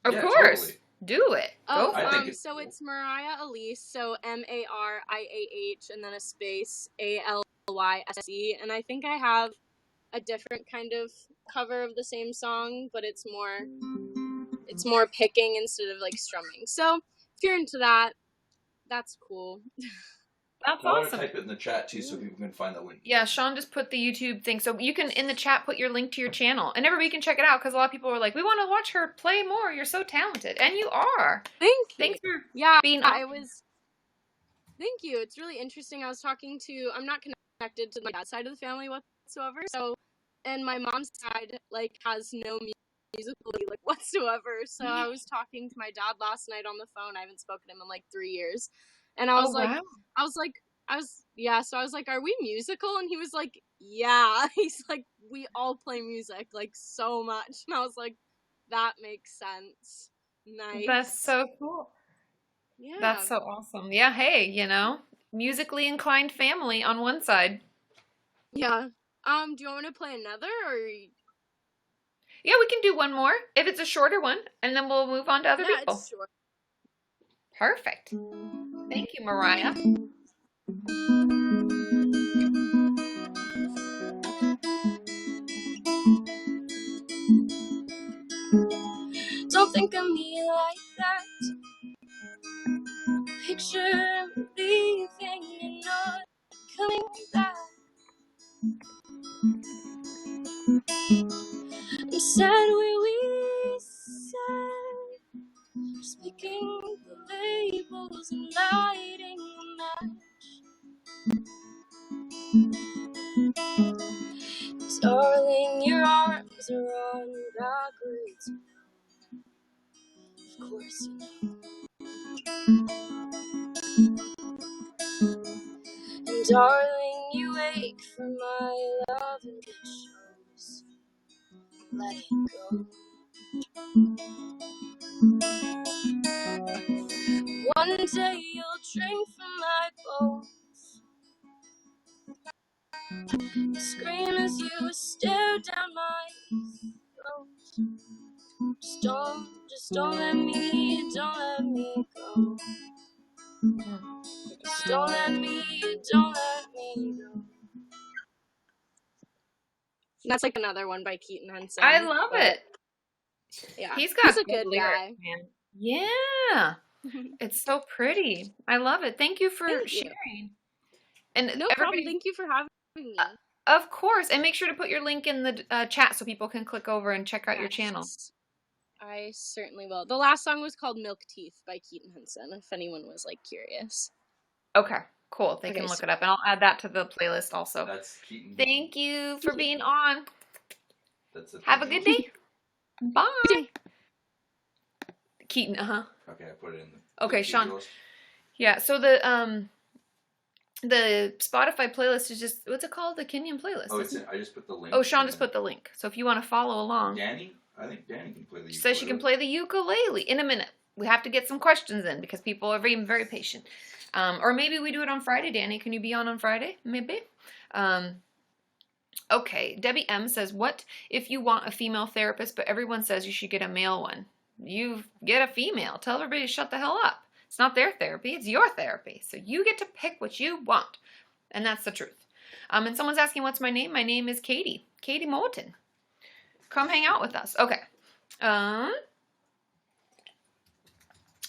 Speaker 1: Of course. Totally. Do it.
Speaker 6: Oh, so cool. It's Mariah Elise, so MARIAH and then a space ALYSE, and I think I have a different kind of cover of the same song, but it's more picking instead of like strumming. So if you're into that, that's cool.
Speaker 1: That's
Speaker 3: awesome. I want to type it in the chat too so people can find the link.
Speaker 1: Yeah, Sean just put the YouTube thing. So you can, in the chat, put your link to your channel. And everybody can check it out because a lot of people were like, we want to watch her play more. You're so talented. And you are.
Speaker 6: Thank you.
Speaker 1: Thanks for being
Speaker 6: Thank you. It's really interesting. I was talking to, I'm not connected to my dad's side of the family whatsoever. So, and my mom's side, like, has no musically, like, whatsoever. So I was talking to my dad last night on the phone. I haven't spoken to him in, like, 3 years. And I was so I was like, are we musical? And he was like, yeah. He's like, we all play music, like, so much. And I was like, that makes sense. Nice.
Speaker 1: That's so cool. Yeah. That's so awesome. Yeah, hey, musically inclined family on one side.
Speaker 6: Yeah. Do you want me to play another, or?
Speaker 1: Yeah, we can do one more, if it's a shorter one, and then we'll move on to other people.
Speaker 6: It's short.
Speaker 1: Perfect. Thank you, Mariah.
Speaker 6: Don't think of me like that. Picture leaving and not coming back. You said where we said, just picking the labels and lighting a match. Darling, your arms are on backwards. Of course you know. And darling, you ache for my love and it shows. Let it go. One day you'll drink from my bones. You scream as you stare down my throat. Just don't let me go. Just don't let me That's like another one by Keaton Henson.
Speaker 1: I love it.
Speaker 6: Yeah,
Speaker 1: He's got
Speaker 6: a good
Speaker 1: lyrics,
Speaker 6: guy.
Speaker 1: man. Yeah. It's so pretty. I love it. Thank you for sharing. And
Speaker 6: no problem. Thank you for having me.
Speaker 1: Of course. And make sure to put your link in the chat so people can click over and check out your channel.
Speaker 6: I certainly will. The last song was called Milk Teeth by Keaton Henson, if anyone was like curious.
Speaker 1: Okay, cool. They can look it up, and I'll add that to the playlist also.
Speaker 3: That's Keaton.
Speaker 1: Thank you for being on.
Speaker 3: That's it.
Speaker 1: Have a good day. Bye. Keaton,
Speaker 3: Okay, I put it in the
Speaker 1: Okay, Sean. Yeah, so the Spotify playlist is just, what's it called? The Kenyan playlist.
Speaker 3: Oh, I just put the link.
Speaker 1: Oh, Sean just put the link. So if you want to follow along.
Speaker 3: Danny? I think Danny can play the ukulele.
Speaker 1: She says she can play the ukulele in a minute. We have to get some questions in because people are very, very patient. Or maybe we do it on Friday, Danny. Can you be on Friday? Maybe. Okay, Debbie M says, what if you want a female therapist, but everyone says you should get a male one? You get a female. Tell everybody to shut the hell up. It's not their therapy. It's your therapy. So you get to pick what you want. And that's the truth. And someone's asking, what's my name? My name is Katie. Kati Morton. Come hang out with us. Okay.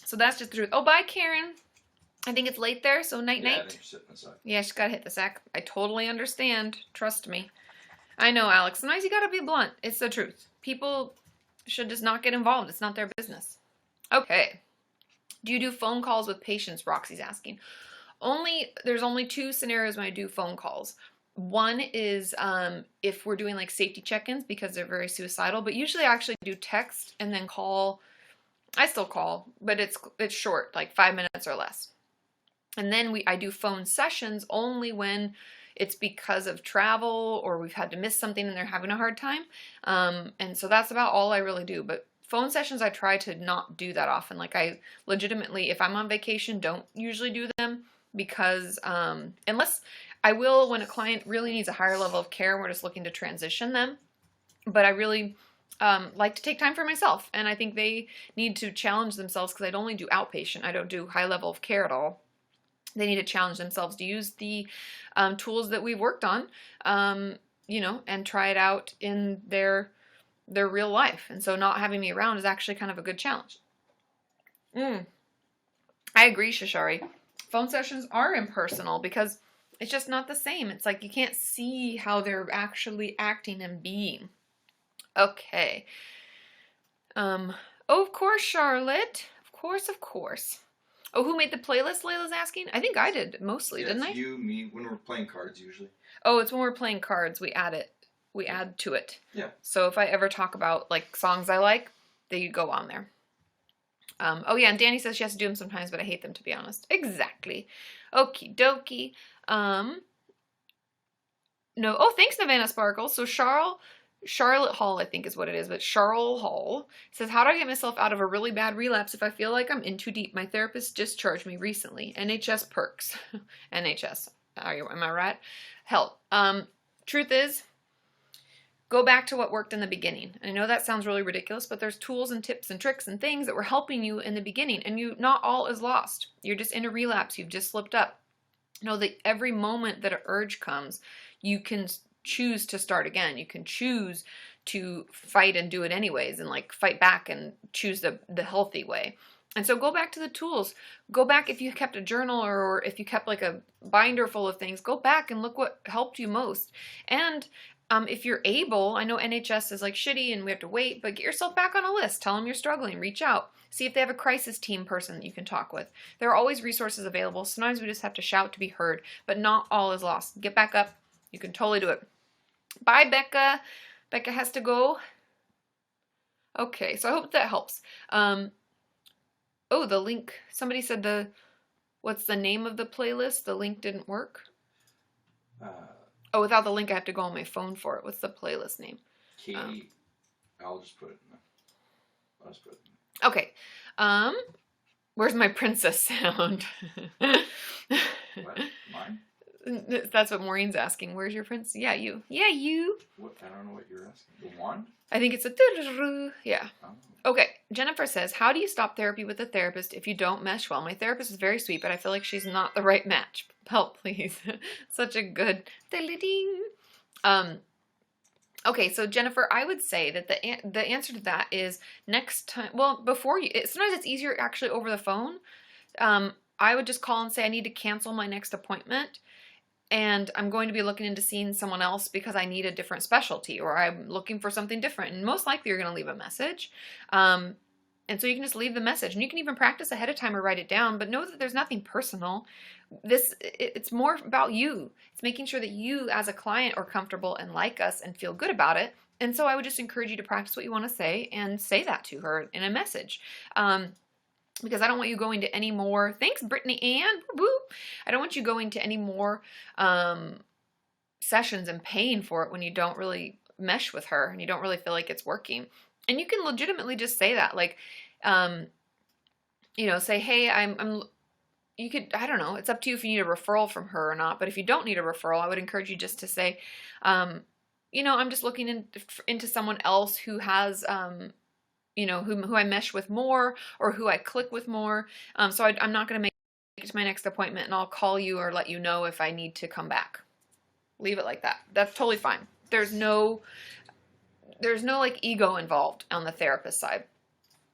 Speaker 1: So that's just the truth. Oh, bye, Karen. I think it's late there, so night-night.
Speaker 3: Yeah, I think you're sitting aside.
Speaker 1: Yeah, she's got to hit the sack. I totally understand. Trust me. I know, Alex. Sometimes you got to be blunt. It's the truth. People should just not get involved. It's not their business. Okay. Do you do phone calls with patients? Roxy's asking. There's only two scenarios when I do phone calls. One is if we're doing like safety check-ins because they're very suicidal, but usually I actually do text and then call. I still call, but it's short, like 5 minutes or less. And then I do phone sessions only when it's because of travel or we've had to miss something and they're having a hard time. And so that's about all I really do. But phone sessions, I try to not do that often. Like I legitimately, if I'm on vacation, don't usually do them because unless I will when a client really needs a higher level of care and we're just looking to transition them. But I really like to take time for myself. And I think they need to challenge themselves because I only do outpatient. I don't do high level of care at all. They need to challenge themselves to use the tools that we've worked on, and try it out in their real life. And so not having me around is actually kind of a good challenge. I agree, Shashari. Phone sessions are impersonal because it's just not the same. It's like you can't see how they're actually acting and being. Okay. Oh, of course, Charlotte. Of course. Oh, who made the playlist, Layla's asking? I think I did mostly, didn't I?
Speaker 3: You, me, when we're playing cards usually.
Speaker 1: Oh, it's when we're playing cards, we add it. We add to it.
Speaker 3: Yeah.
Speaker 1: So if I ever talk about like songs I like, they go on there. Oh yeah, and Danny says she has to do them sometimes, but I hate them, to be honest. Exactly. Okie dokie. No. Oh, thanks, Savannah Sparkles. So Charlotte Hall, I think is what it is, but Charlotte Hall says, how do I get myself out of a really bad relapse if I feel like I'm in too deep? My therapist discharged me recently. NHS perks. NHS. Am I right? Help. Truth is, go back to what worked in the beginning. I know that sounds really ridiculous, but there's tools and tips and tricks and things that were helping you in the beginning, and not all is lost. You're just in a relapse. You've just slipped up. Know that every moment that an urge comes, you can choose to start again. You can choose to fight and do it anyways and like fight back and choose the healthy way. And so go back to the tools. Go back if you kept a journal or if you kept like a binder full of things, go back and look what helped you most. And if you're able, I know NHS is like shitty and we have to wait, but get yourself back on a list. Tell them you're struggling. Reach out. See if they have a crisis team person that you can talk with. There are always resources available. Sometimes we just have to shout to be heard, but not all is lost. Get back up. You can totally do it. Bye, Becca. Becca has to go. Okay, so I hope that helps. Oh, the link. Somebody said what's the name of the playlist? The link didn't work. Oh, without the link, I have to go on my phone for it. What's the playlist name?
Speaker 3: Katie. I'll just put it in there.
Speaker 1: Okay. Where's my princess sound?
Speaker 3: What? Mine?
Speaker 1: That's what Maureen's asking. Where's your prince? Yeah, you. Yeah, you.
Speaker 3: What? I don't know what you're asking. The wand?
Speaker 1: I think it's a yeah.
Speaker 3: Oh.
Speaker 1: Okay. Jennifer says, how do you stop therapy with a therapist if you don't mesh well? My therapist is very sweet, but I feel like she's not the right match. Help, please. Such a good ding. Okay, so Jennifer, I would say that the answer to that is next time. Well, before you, sometimes it's easier actually over the phone. I would just call and say I need to cancel my next appointment, and I'm going to be looking into seeing someone else because I need a different specialty, or I'm looking for something different. And most likely, you're going to leave a message. And so you can just leave the message, and you can even practice ahead of time or write it down, but know that there's nothing personal. It's more about you. It's making sure that you as a client are comfortable and like us and feel good about it. And so I would just encourage you to practice what you want to say and say that to her in a message. Because I don't want you going to any more, thanks Brittany Ann, woo, I don't want you going to any more sessions and paying for it when you don't really mesh with her and you don't really feel like it's working. And you can legitimately just say that, like, say, hey, you could, I don't know, it's up to you if you need a referral from her or not, but if you don't need a referral, I would encourage you just to say, I'm just looking into someone else who has, who I mesh with more or who I click with more. So I'm not going to make it to my next appointment, and I'll call you or let you know if I need to come back. Leave it like that. That's totally fine. There's no like ego involved on the therapist side.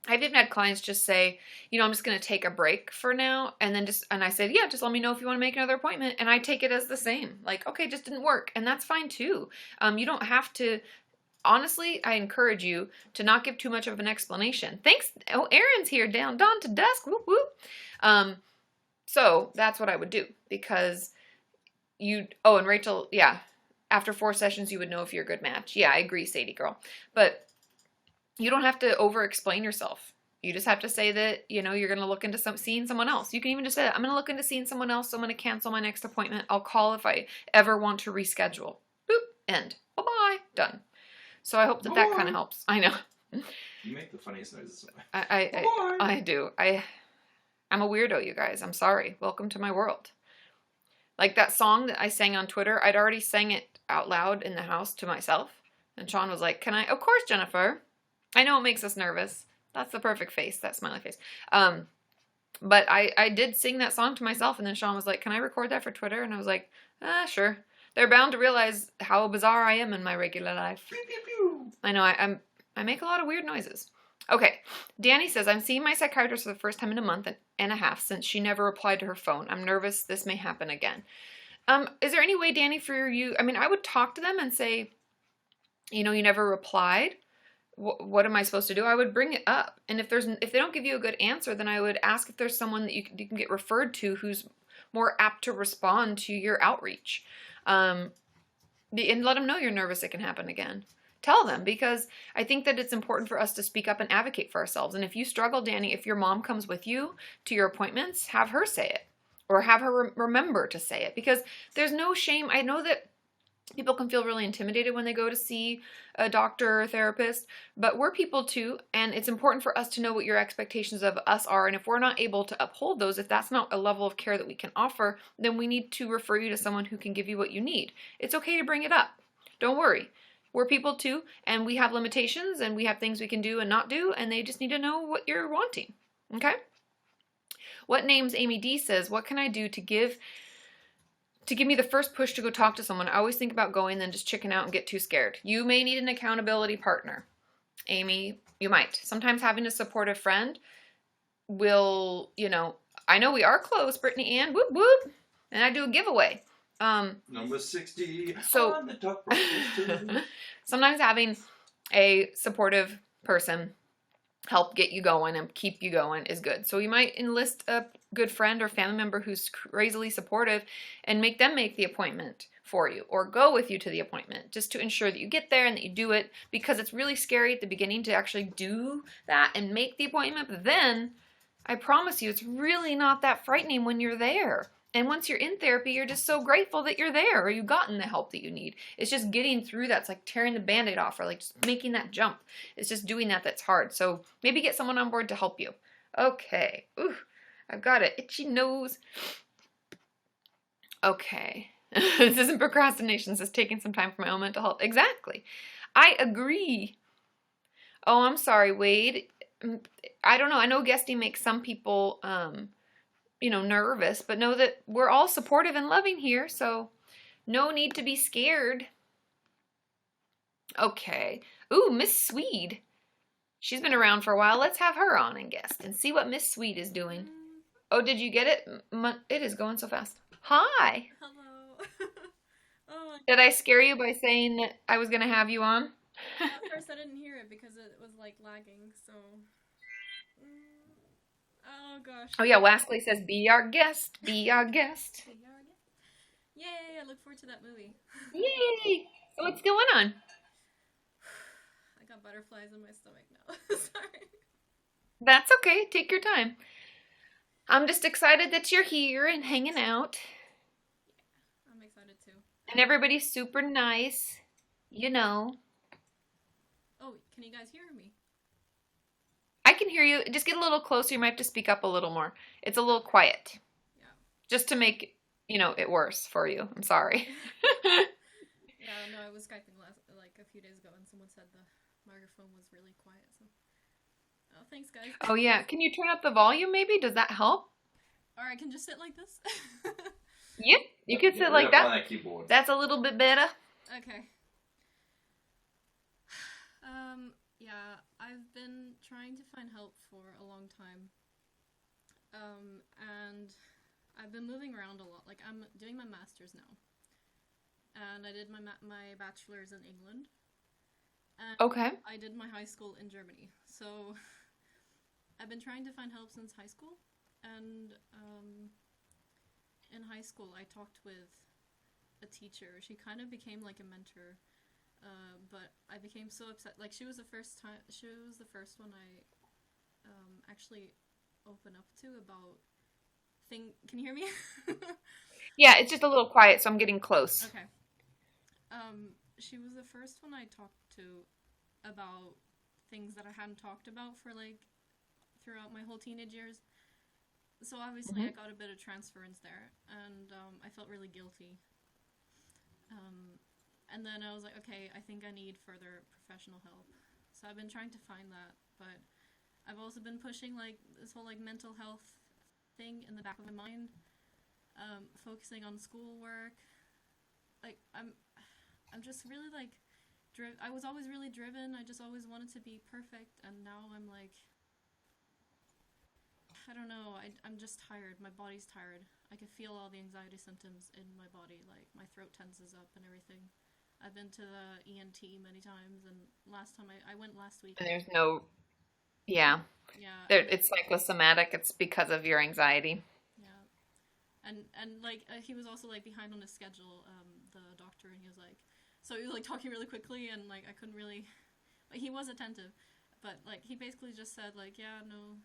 Speaker 1: I've even had clients just say, I'm just going to take a break for now. And then I said, yeah, just let me know if you want to make another appointment. And I take it as the same, like, okay, just didn't work. And that's fine too. You don't have to, honestly, I encourage you to not give too much of an explanation. Thanks. Oh, Erin's here, dawn to dusk. Whoop, whoop. So that's what I would do, because and Rachel, yeah. After 4 sessions, you would know if you're a good match. Yeah, I agree, Sadie girl. But you don't have to over-explain yourself. You just have to say that, you're going to look into seeing someone else. You can even just say that. I'm going to look into seeing someone else, so I'm going to cancel my next appointment. I'll call if I ever want to reschedule. Boop, end. Bye-bye, done. So I hope that kind of helps. I know.
Speaker 3: You make the funniest noises.
Speaker 1: I do. I'm a weirdo, you guys. I'm sorry. Welcome to my world. Like that song that I sang on Twitter, I'd already sang it out loud in the house to myself. And Sean was like, can I? Of course, Jennifer. I know it makes us nervous. That's the perfect face, that smiley face. But I did sing that song to myself, and then Sean was like, can I record that for Twitter? And I was like, sure. They're bound to realize how bizarre I am in my regular life. Pew, pew, pew. I know, I make a lot of weird noises. Okay, Danny says, I'm seeing my psychiatrist for the first time in a month and a half since she never replied to her phone. I'm nervous this may happen again. Is there any way, Danny, for you, I would talk to them and say, you never replied. What am I supposed to do? I would bring it up. And if they don't give you a good answer, then I would ask if there's someone that you can get referred to who's more apt to respond to your outreach. And let them know you're nervous it can happen again. Tell them, because I think that it's important for us to speak up and advocate for ourselves. And if you struggle, Danny, if your mom comes with you to your appointments, have her say it, or have her remember to say it, because there's no shame. I know that people can feel really intimidated when they go to see a doctor or a therapist, but we're people too, and it's important for us to know what your expectations of us are, and if we're not able to uphold those, if that's not a level of care that we can offer, then we need to refer you to someone who can give you what you need. It's okay to bring it up. Don't worry. We're people too, and we have limitations, and we have things we can do and not do, and they just need to know what you're wanting. Okay? What names Amy D says, what can I do to give me the first push to go talk to someone? I always think about going, then just chicken out and get too scared. You may need an accountability partner. Amy, you might. Sometimes having a supportive friend will, I know we are close, Brittany Ann, whoop whoop, and I do a giveaway.
Speaker 3: Number 60
Speaker 1: so,
Speaker 3: on the top.
Speaker 1: Sometimes having a supportive person help get you going and keep you going is good. So you might enlist a good friend or family member who's crazily supportive and make them make the appointment for you, or go with you to the appointment, just to ensure that you get there and that you do it, because it's really scary at the beginning to actually do that and make the appointment. But then I promise you, it's really not that frightening when you're there. And once you're in therapy, you're just so grateful that you're there, or you've gotten the help that you need. It's just getting through that. It's like tearing the Band-Aid off, or like just making that jump. It's just doing that that's hard. So maybe get someone on board to help you. Okay. Ooh, I've got an itchy nose. Okay. This isn't procrastination. This is taking some time for my own mental health. Exactly. I agree. Oh, I'm sorry, Wade. I don't know. I know guesting makes some people... nervous, but know that we're all supportive and loving here, so no need to be scared. Okay. Ooh, Miss Swede. She's been around for a while. Let's have her on and guest and see what Miss Swede is doing. Oh, did you get it? It is going so fast. Hi.
Speaker 7: Hello. Oh,
Speaker 1: Did I scare you by saying that I was going to have you on?
Speaker 7: at first I didn't hear it because it was like lagging, so. Oh gosh.
Speaker 1: Oh, yeah. Waskley says, be our guest. Be our guest.
Speaker 7: Yay, I look forward to that movie.
Speaker 1: Yay. So what's going on?
Speaker 7: I got butterflies in my stomach now. Sorry.
Speaker 1: That's okay. Take your time. I'm just excited that you're here and hanging out.
Speaker 7: I'm excited too.
Speaker 1: And everybody's super nice. You know.
Speaker 7: Oh, can you guys hear me?
Speaker 1: I can hear you. Just get a little closer. You might have to speak up a little more. It's a little quiet.
Speaker 7: Yeah.
Speaker 1: Just to make, it worse for you. I'm sorry.
Speaker 7: Yeah, no, I was Skyping like a few days ago and someone said the microphone was really quiet, so. Oh, thanks guys.
Speaker 1: Oh, yeah. Can you turn up the volume maybe? Does that help?
Speaker 7: Or I can just sit like this.
Speaker 1: Yep. You can sit like
Speaker 3: On
Speaker 1: that.
Speaker 3: that keyboard.
Speaker 1: That's a little bit better.
Speaker 7: Okay. Yeah, I've been trying to find help for a long time. And I've been moving around a lot. Like, I'm doing my master's now. And I did my bachelor's in England. And
Speaker 1: Okay.
Speaker 7: I did my high school in Germany. So I've been trying to find help since high school. And in high school, I talked with a teacher. She kind of became like a mentor. But I became so upset. Like, she was the first one I actually opened up to about Can you hear me?
Speaker 1: Yeah, it's just a little quiet, so I'm getting close.
Speaker 7: Okay. She was the first one I talked to about things that I hadn't talked about for like throughout my whole teenage years. So obviously I got a bit of transference there, and I felt really guilty. And then I was like, okay, I think I need further professional help. So I've been trying to find that, but I've also been pushing like this whole like mental health thing in the back of my mind, focusing on schoolwork. Like I'm just really like I was always really driven. I just always wanted to be perfect, and now I'm like, I don't know. I'm just tired. My body's tired. I can feel all the anxiety symptoms in my body. Like my throat tenses up and everything. I've been to the ENT many times, and last time I went last week.
Speaker 1: And there's no, yeah.
Speaker 7: Yeah.
Speaker 1: It's psychosomatic. It's because of your anxiety.
Speaker 7: Yeah. And like he was also like behind on his schedule, the doctor, and he was like, so he was like talking really quickly, and like I couldn't really, like he was attentive, but like he basically just said like, yeah, no,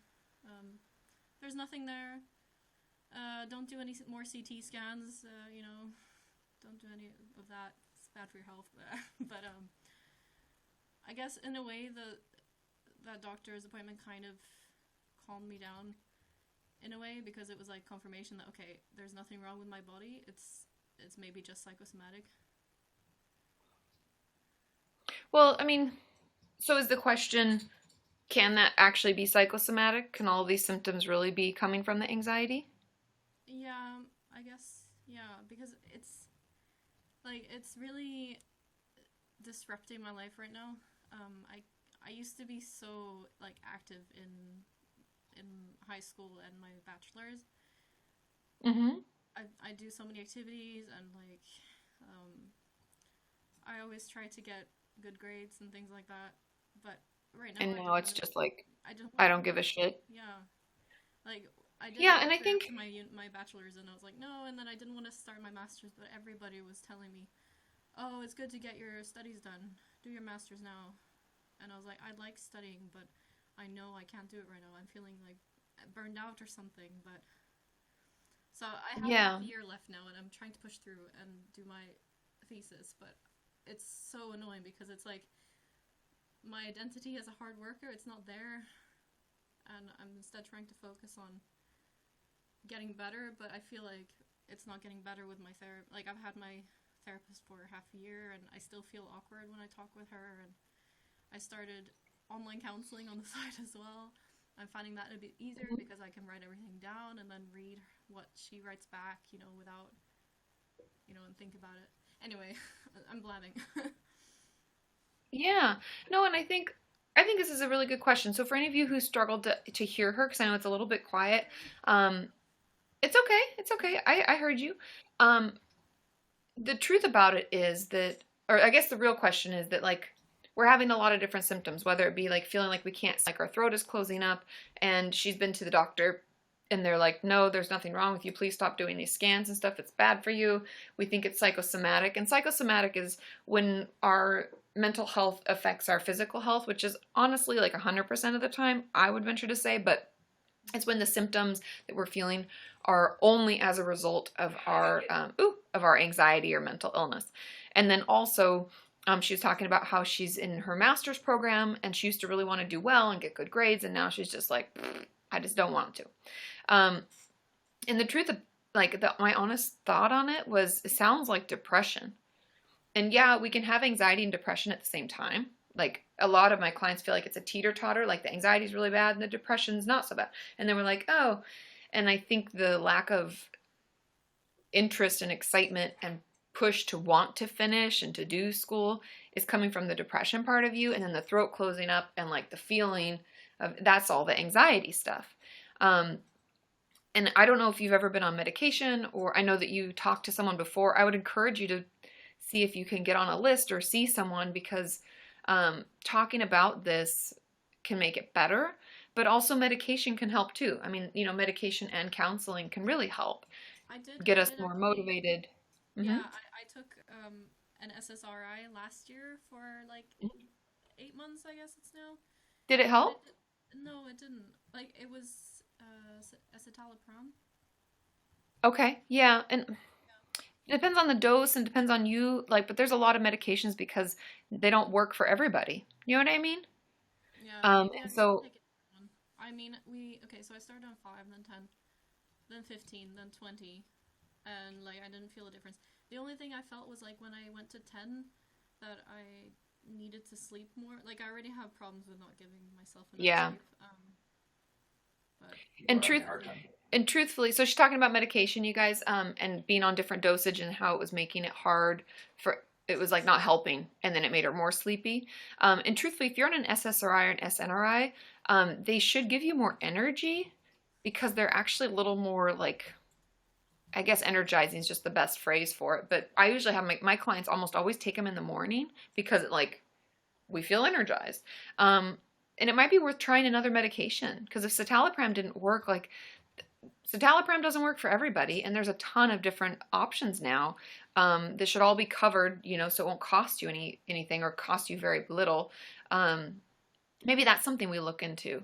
Speaker 7: there's nothing there. Don't do any more CT scans. Don't do any of that. It's bad for your health. But I guess in a way that doctor's appointment kind of calmed me down in a way, because it was like confirmation that okay, there's nothing wrong with my body. It's maybe just psychosomatic.
Speaker 1: Well, I mean, so is the question, can that actually be psychosomatic? Can all of these symptoms really be coming from the anxiety?
Speaker 7: Yeah, I guess, yeah, because it's really disrupting my life right now. I used to be so like active in high school and my bachelor's. I do so many activities, and like I always try to get good grades and things like that. But right now,
Speaker 1: And now it's just like,
Speaker 7: I
Speaker 1: I don't give a shit.
Speaker 7: Yeah, like I did.
Speaker 1: Yeah, and I think
Speaker 7: my bachelor's, and I was like no, and then I didn't want to start my master's, but everybody was telling me, oh, it's good to get your studies done. Do your master's now. And I was like, I like studying, but I know I can't do it right now. I'm feeling like burned out or something. But so I have a year left now, and I'm trying to push through and do my thesis. But it's so annoying because it's like my identity as a hard worker, it's not there, and I'm instead trying to focus on getting better. But I feel like it's not getting better with my therapist. Like I've had my therapist for half a year, and I still feel awkward when I talk with her, and I started online counseling on the side as well. I'm finding that a bit easier because I can write everything down and then read what she writes back, without, and think about it. Anyway, I'm blabbing.
Speaker 1: Yeah. No, and I think this is a really good question. So for any of you who struggled to hear her, because I know it's a little bit quiet, um, it's okay. It's okay. I heard you. Um, the truth about it is that, or I guess the real question is that like we're having a lot of different symptoms, whether it be like feeling like we can't, like our throat is closing up, and she's been to the doctor and they're like, no, there's nothing wrong with you. Please stop doing these scans and stuff. It's bad for you. We think it's psychosomatic. And psychosomatic is when our mental health affects our physical health, which is honestly like 100% of the time, I would venture to say. But it's when the symptoms that we're feeling are only as a result of our anxiety or mental illness. And then also, she was talking about how she's in her master's program and she used to really want to do well and get good grades, and now she's just like, I just don't want to. And the truth of my honest thought on it was, it sounds like depression. And yeah, we can have anxiety and depression at the same time. Like a lot of my clients feel like it's a teeter-totter, like the anxiety is really bad and the depression's not so bad. And then we're like, oh, and I think the lack of interest and excitement and push to want to finish and to do school is coming from the depression part of you, and then the throat closing up and like the feeling of that's all the anxiety stuff. And I don't know if you've ever been on medication, or I know that you talked to someone before. I would encourage you to see if you can get on a list or see someone, because talking about this can make it better, but also medication can help too. I mean, medication and counseling can really help get us more motivated.
Speaker 7: Yeah, I took an SSRI last year for like 8 months, I guess it's now.
Speaker 1: Did it help?
Speaker 7: No, it didn't. Like, it was acetylopram.
Speaker 1: Okay, yeah, and it depends on the dose and depends on you, like, but there's a lot of medications because they don't work for everybody. You know what I mean?
Speaker 7: Yeah.
Speaker 1: And so,
Speaker 7: I mean, so I started on 5, then 10, then 15, then 20, and like I didn't feel a difference. The only thing I felt was like when I went to 10 that I needed to sleep more. Like I already have problems with not giving myself enough sleep. But
Speaker 1: and truthfully, so she's talking about medication, you guys, and being on different dosage and how it was making it hard it was like not helping, and then it made her more sleepy. And truthfully, if you're on an SSRI or an SNRI, they should give you more energy because they're actually a little more like, I guess energizing is just the best phrase for it. But I usually have my clients almost always take them in the morning because we feel energized. And it might be worth trying another medication, because if citalopram didn't work, citalopram doesn't work for everybody, and there's a ton of different options now. This should all be covered, so it won't cost you anything or cost you very little. Maybe that's something we look into,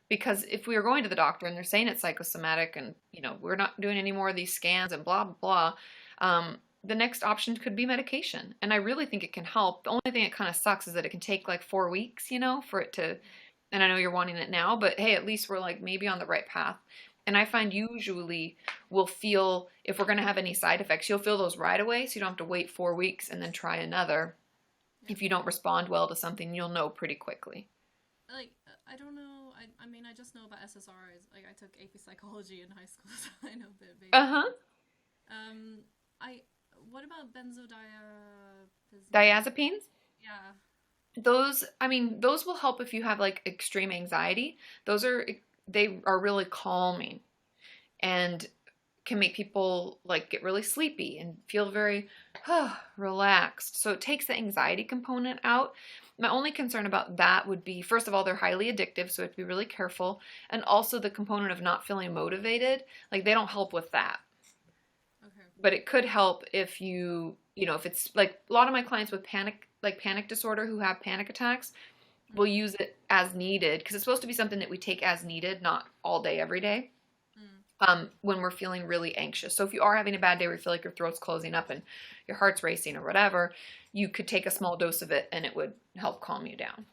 Speaker 1: because if we are going to the doctor and they're saying it's psychosomatic and, we're not doing any more of these scans and blah, blah, blah, the next option could be medication. And I really think it can help. The only thing that kind of sucks is that it can take like 4 weeks, for it to, and I know you're wanting it now, but hey, at least we're like maybe on the right path. And I find usually we'll feel, if we're going to have any side effects, you'll feel those right away. So you don't have to wait 4 weeks and then try another. If you don't respond well to something, you'll know pretty quickly.
Speaker 7: Like, I don't know. I mean, I just know about SSRIs. Like, I took AP psychology in high school, so I know a bit. What about
Speaker 1: Diazepines?
Speaker 7: Yeah.
Speaker 1: Those will help if you have like extreme anxiety. They are really calming and can make people like get really sleepy and feel very relaxed. So it takes the anxiety component out. My only concern about that would be, first of all, they're highly addictive, so we have to be really careful. And also the component of not feeling motivated, like they don't help with that.
Speaker 7: Okay.
Speaker 1: But it could help if if it's like a lot of my clients with panic disorder who have panic attacks, we'll use it as needed, because it's supposed to be something that we take as needed, not all day, every day, when we're feeling really anxious. So if you are having a bad day where you feel like your throat's closing up and your heart's racing or whatever, you could take a small dose of it and it would help calm you down.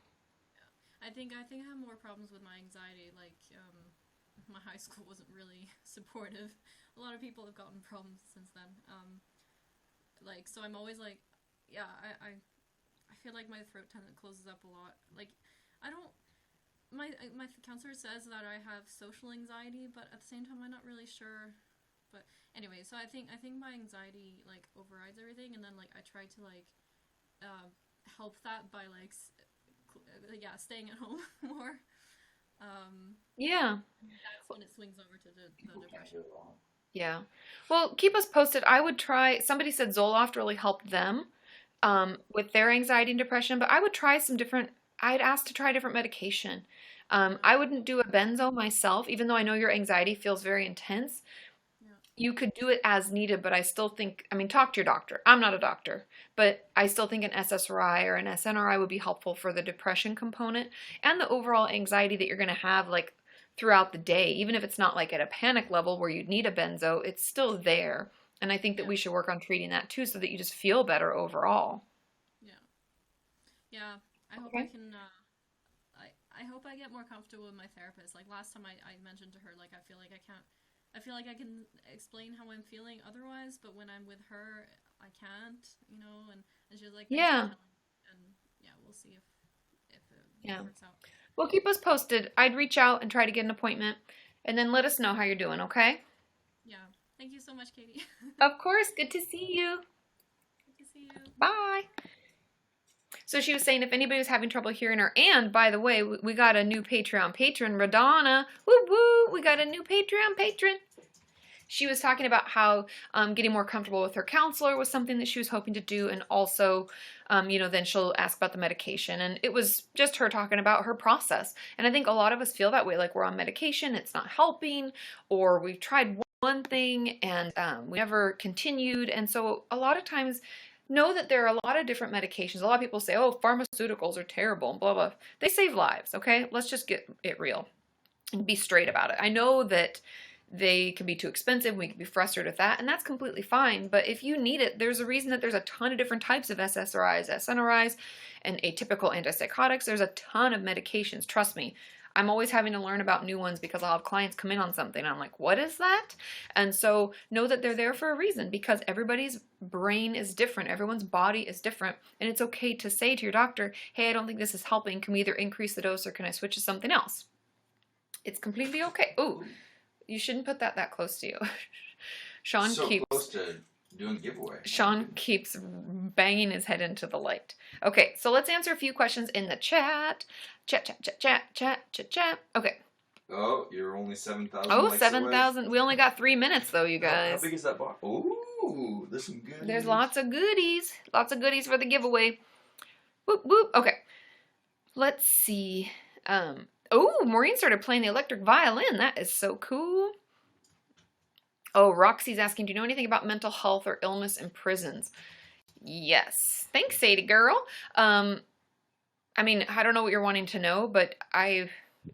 Speaker 7: Yeah. I think I have more problems with my anxiety. Like, my high school wasn't really supportive. A lot of people have gotten problems since then. So I'm always like, yeah, I feel like my throat closes up a lot. Like, my counselor says that I have social anxiety, but at the same time, I'm not really sure. But anyway, so I think my anxiety like overrides everything, and then like I try to like help that by like staying at home more.
Speaker 1: Yeah.
Speaker 7: That's when it swings over to the depression.
Speaker 1: Yeah. Well, keep us posted. I would try, somebody said Zoloft really helped them with their anxiety and depression, but I would try I'd ask to try different medication. I wouldn't do a benzo myself, even though I know your anxiety feels very intense.
Speaker 7: Yeah.
Speaker 1: You could do it as needed, but I still think, I mean, talk to your doctor. I'm not a doctor, but I still think an SSRI or an SNRI would be helpful for the depression component and the overall anxiety that you're going to have like throughout the day. Even if it's not like at a panic level where you'd need a benzo, it's still there. And I think that we should work on treating that too so that you just feel better overall.
Speaker 7: Yeah. Yeah. I hope
Speaker 1: Okay.
Speaker 7: I can, I hope I get more comfortable with my therapist. Like last time I mentioned to her, like, I feel like I can explain how I'm feeling otherwise, but when I'm with her, I can't, you know, and she was like, "Thanks for
Speaker 1: Yeah.
Speaker 7: telling me." And yeah, we'll see if it works out.
Speaker 1: Well, keep us posted. I'd reach out and try to get an appointment and then let us know how you're doing, okay?
Speaker 7: Yeah. Thank you so much, Katie.
Speaker 1: Of course. Good to see you.
Speaker 7: Good to see you.
Speaker 1: Bye. So she was saying if anybody was having trouble hearing her, and by the way, we got a new Patreon patron, Radonna. Woo woo! We got a new Patreon patron. She was talking about how getting more comfortable with her counselor was something that she was hoping to do, and also, then she'll ask about the medication. And it was just her talking about her process. And I think a lot of us feel that way, like we're on medication, it's not helping, or we've tried one thing and we never continued. And so a lot of times, know that there are a lot of different medications. A lot of people say, oh, pharmaceuticals are terrible, blah, blah. They save lives, okay? Let's just get it real and be straight about it. I know that they can be too expensive. We can be frustrated with that, and that's completely fine. But if you need it, there's a reason that there's a ton of different types of SSRIs, SNRIs, and atypical antipsychotics. There's a ton of medications. Trust me. I'm always having to learn about new ones because I'll have clients come in on something. And I'm like, what is that? And so know that they're there for a reason because everybody's brain is different. Everyone's body is different. And it's okay to say to your doctor, hey, I don't think this is helping. Can we either increase the dose or can I switch to something else? It's completely okay. Ooh, you shouldn't put that close to you. Sean
Speaker 3: so
Speaker 1: keeps
Speaker 3: close to doing a giveaway.
Speaker 1: Sean keeps banging his head into the light. Okay, so let's answer a few questions in the chat. Chat. Okay.
Speaker 3: Oh, you're only 7,000.
Speaker 1: Oh,
Speaker 3: likes
Speaker 1: 7,000. We only got 3 minutes though, you
Speaker 3: away. How
Speaker 1: guys.
Speaker 3: big is that box? Ooh, there's some goodies.
Speaker 1: There's lots of goodies. Lots of goodies for the giveaway. Whoop, whoop. Okay. Let's see. Oh, Maureen started playing the electric violin. That is so cool. Oh, Roxy's asking, do you know anything about mental health or illness in prisons? Yes. Thanks, Sadie girl. I mean, I don't know what you're wanting to know, but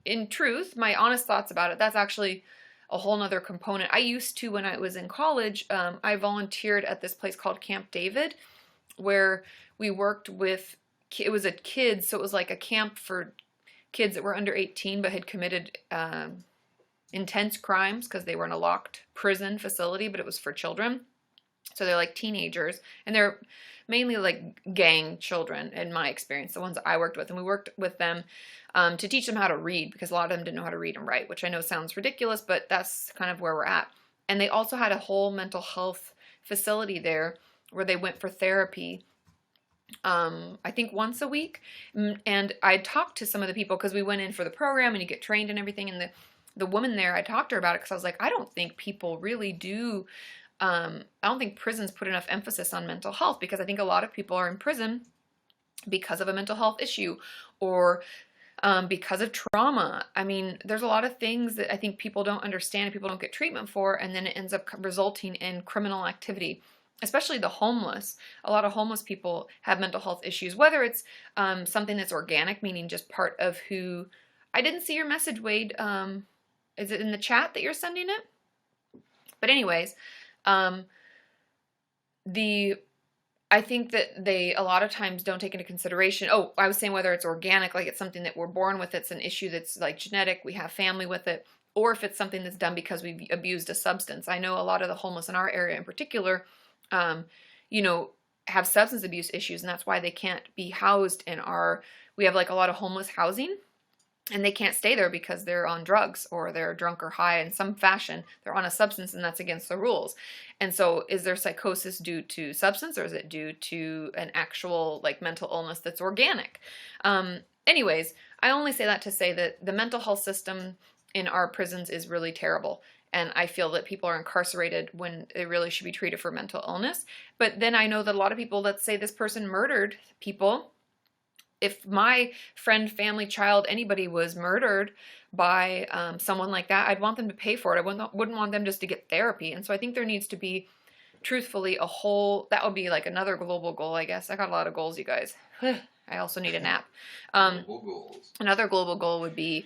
Speaker 1: in truth, my honest thoughts about it, that's actually a whole nother component. I used to, when I was in college, I volunteered at this place called Camp David, where we worked with, it was a kids, so it was like a camp for kids that were under 18 but had committed intense crimes because they were in a locked prison facility, but it was for children. So they're like teenagers, and they're mainly like gang children in my experience, the ones that I worked with. And we worked with them to teach them how to read because a lot of them didn't know how to read and write, which I know sounds ridiculous, but that's kind of where we're at. And they also had a whole mental health facility there where they went for therapy I think once a week. And I talked to some of the people because we went in for the program and you get trained and everything. And the woman there, I talked to her about it because I was like, I don't think people really do. I don't think prisons put enough emphasis on mental health because I think a lot of people are in prison because of a mental health issue or because of trauma. I mean, there's a lot of things that I think people don't understand, people don't get treatment for, and then it ends up resulting in criminal activity, especially the homeless. A lot of homeless people have mental health issues, whether it's something that's organic, meaning just part of who... I didn't see your message, Wade. Is it in the chat that you're sending it? But anyways, I think that they a lot of times don't take into consideration, oh, I was saying whether it's organic, like it's something that we're born with, it's an issue that's like genetic, we have family with it, or if it's something that's done because we've abused a substance. I know a lot of the homeless in our area in particular, have substance abuse issues, and that's why they can't be housed in we have like a lot of homeless housing, and they can't stay there because they're on drugs or they're drunk or high in some fashion. They're on a substance, and that's against the rules. And so is their psychosis due to substance, or is it due to an actual like mental illness that's organic? Anyways, I only say that to say that the mental health system in our prisons is really terrible. And I feel that people are incarcerated when they really should be treated for mental illness. But then I know that a lot of people, let's say this person murdered people. If my friend, family, child, anybody was murdered by someone like that, I'd want them to pay for it. I wouldn't want them just to get therapy. And so I think there needs to be, truthfully, a whole, that would be like another global goal, I guess. I got a lot of goals, you guys. I also need a nap.
Speaker 3: Global goals.
Speaker 1: Another global goal would be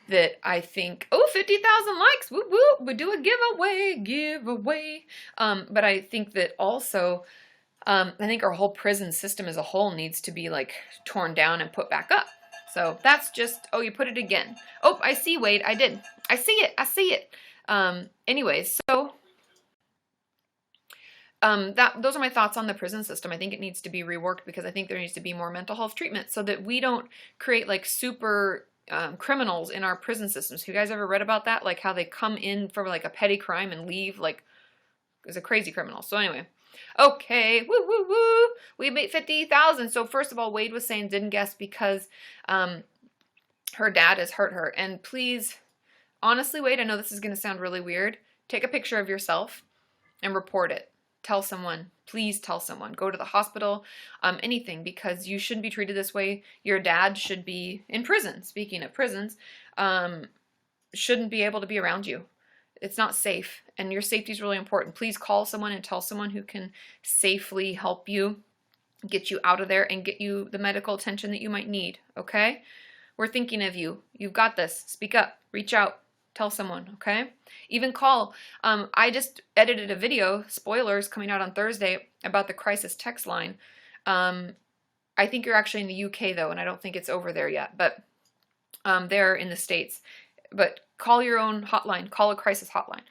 Speaker 1: that I think, 50,000 likes, whoop whoop, we do a giveaway. But I think that also, I think our whole prison system as a whole needs to be like torn down and put back up. So that's just, you put it again. Oh, I see, Wade, I did. I see it. Anyways, so those are my thoughts on the prison system. I think it needs to be reworked because I think there needs to be more mental health treatment so that we don't create like super criminals in our prison systems. Have you guys ever read about that? Like how they come in for like a petty crime and leave like as a crazy criminal. So anyway, okay, woo. We made 50,000. So first of all, Wade was saying didn't guess because her dad has hurt her. And please, honestly, Wade, I know this is going to sound really weird. Take a picture of yourself and report it. Tell someone. Please tell someone. Go to the hospital, anything, because you shouldn't be treated this way. Your dad should be in prison. Speaking of prisons, shouldn't be able to be around you. It's not safe, and your safety is really important. Please call someone and tell someone who can safely help you, get you out of there, and get you the medical attention that you might need, okay? We're thinking of you. You've got this. Speak up. Reach out. Tell someone, okay? Even call. I just edited a video, spoilers, coming out on Thursday, about the crisis text line. I think you're actually in the UK, though, and I don't think it's over there yet, but they're in the States. But call your own hotline. Call a crisis hotline.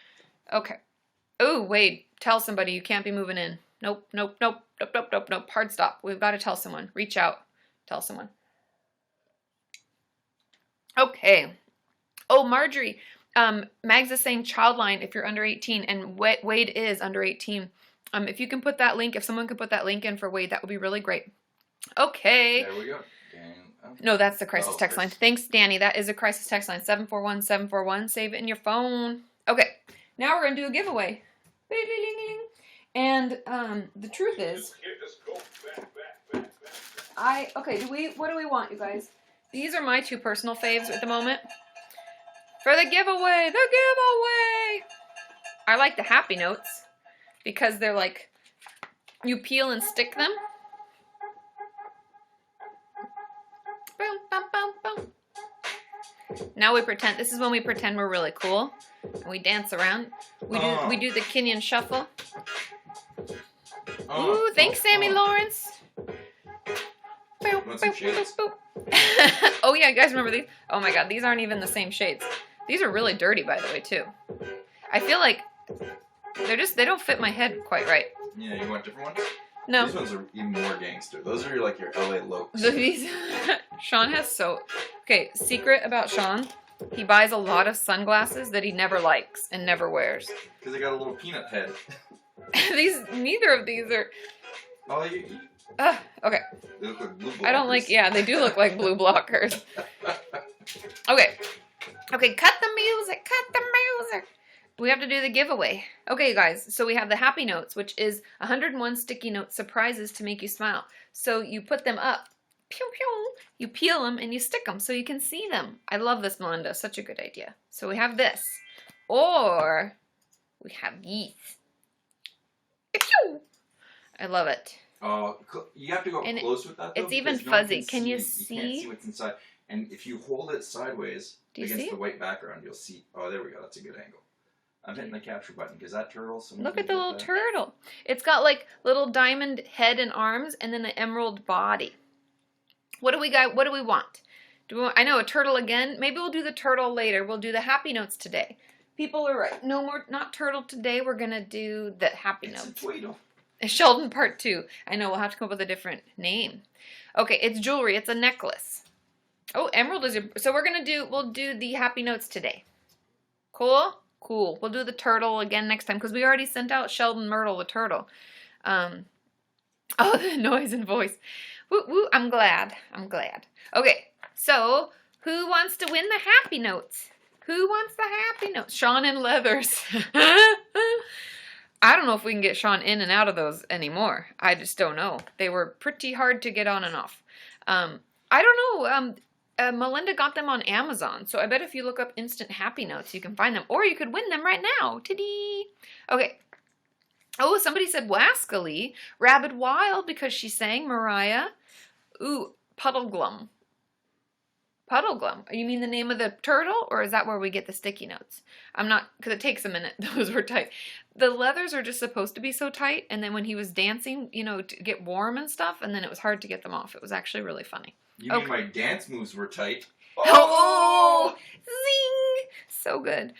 Speaker 1: Okay. Oh, Wade, tell somebody you can't be moving in. Nope. Hard stop. We've got to tell someone. Reach out. Tell someone. Okay. Oh, Marjorie. Mags is saying Childline if you're under 18, and Wade is under 18. If you can put that link, if someone could put that link in for Wade, that would be really great. Okay.
Speaker 3: There we go.
Speaker 1: No, that's the crisis text line. Thanks, Danny. That is a crisis text line. 741-741. Save it in your phone. Okay. Now we're going to do a giveaway. And the truth is, what do we want, you guys? These are my two personal faves at the moment. For the giveaway! I like the Happy Notes because they're like, you peel and stick them. Boom, boom, boom, boom. Now we pretend, this is when we pretend we're really cool. And we dance around. We do the Kenyan shuffle. Ooh, thanks, Sammy Lawrence.
Speaker 3: Want some shades?
Speaker 1: Oh yeah, you guys remember these? Oh my god, these aren't even the same shades. These are really dirty, by the way, too. I feel like they don't fit my head quite right.
Speaker 3: Yeah, you want different ones?
Speaker 1: No.
Speaker 3: These ones are even more gangster. Those are like your LA looks.
Speaker 1: Sean has okay, secret about Sean. He buys a lot of sunglasses that he never likes and never wears.
Speaker 3: Because they got a little peanut head.
Speaker 1: Neither of these are...
Speaker 3: Oh,
Speaker 1: okay.
Speaker 3: They look like blue blockers.
Speaker 1: I don't like, they do look like blue blockers. Okay, cut the music. We have to do the giveaway. Okay, guys, so we have the Happy Notes, which is 101 sticky note surprises to make you smile. So you put them up, pew, pew, you peel them, and you stick them so you can see them. I love this, Melinda. Such a good idea. So we have this, or we have these. Pew! I love it.
Speaker 3: You have to go close with that, though.
Speaker 1: It's even fuzzy. Can you see?
Speaker 3: You can't see what's inside. And if you hold it sideways against the white background, you'll see. Oh, there we go. That's a good angle. I'm hitting the capture button because that turtle.
Speaker 1: Look at the little turtle. It's got like little diamond head and arms, and then an emerald body. What do we got? What do we want? I know a turtle again. Maybe we'll do the turtle later. We'll do the Happy Notes today. People are right. No more, not turtle today. We're gonna do the Happy Notes. Sheldon Part 2. I know we'll have to come up with a different name. Okay, it's jewelry. It's a necklace. Oh, Emerald is your... So we'll do the happy notes today. Cool? Cool. We'll do the turtle again next time because we already sent out Sheldon Myrtle the turtle. Oh, the noise and voice. Woo, woo, I'm glad. I'm glad. Okay, so who wants to win the happy notes? Who wants the happy notes? Sean in leathers. I don't know if we can get Sean in and out of those anymore. I just don't know. They were pretty hard to get on and off. I don't know. Melinda got them on Amazon, so I bet if you look up instant happy notes, you can find them, or you could win them right now. Ta-dee! Okay. Oh, somebody said Wascally, Rabid Wild because she sang Mariah. Ooh, Puddleglum. Puddleglum. You mean the name of the turtle, or is that where we get the sticky notes? I'm not, because it takes a minute. Those were tight. The leathers are just supposed to be so tight, and then when he was dancing, you know, to get warm and stuff, and then it was hard to get them off. It was actually really funny.
Speaker 3: You mean my dance moves were tight?
Speaker 1: Oh! Zing! So good.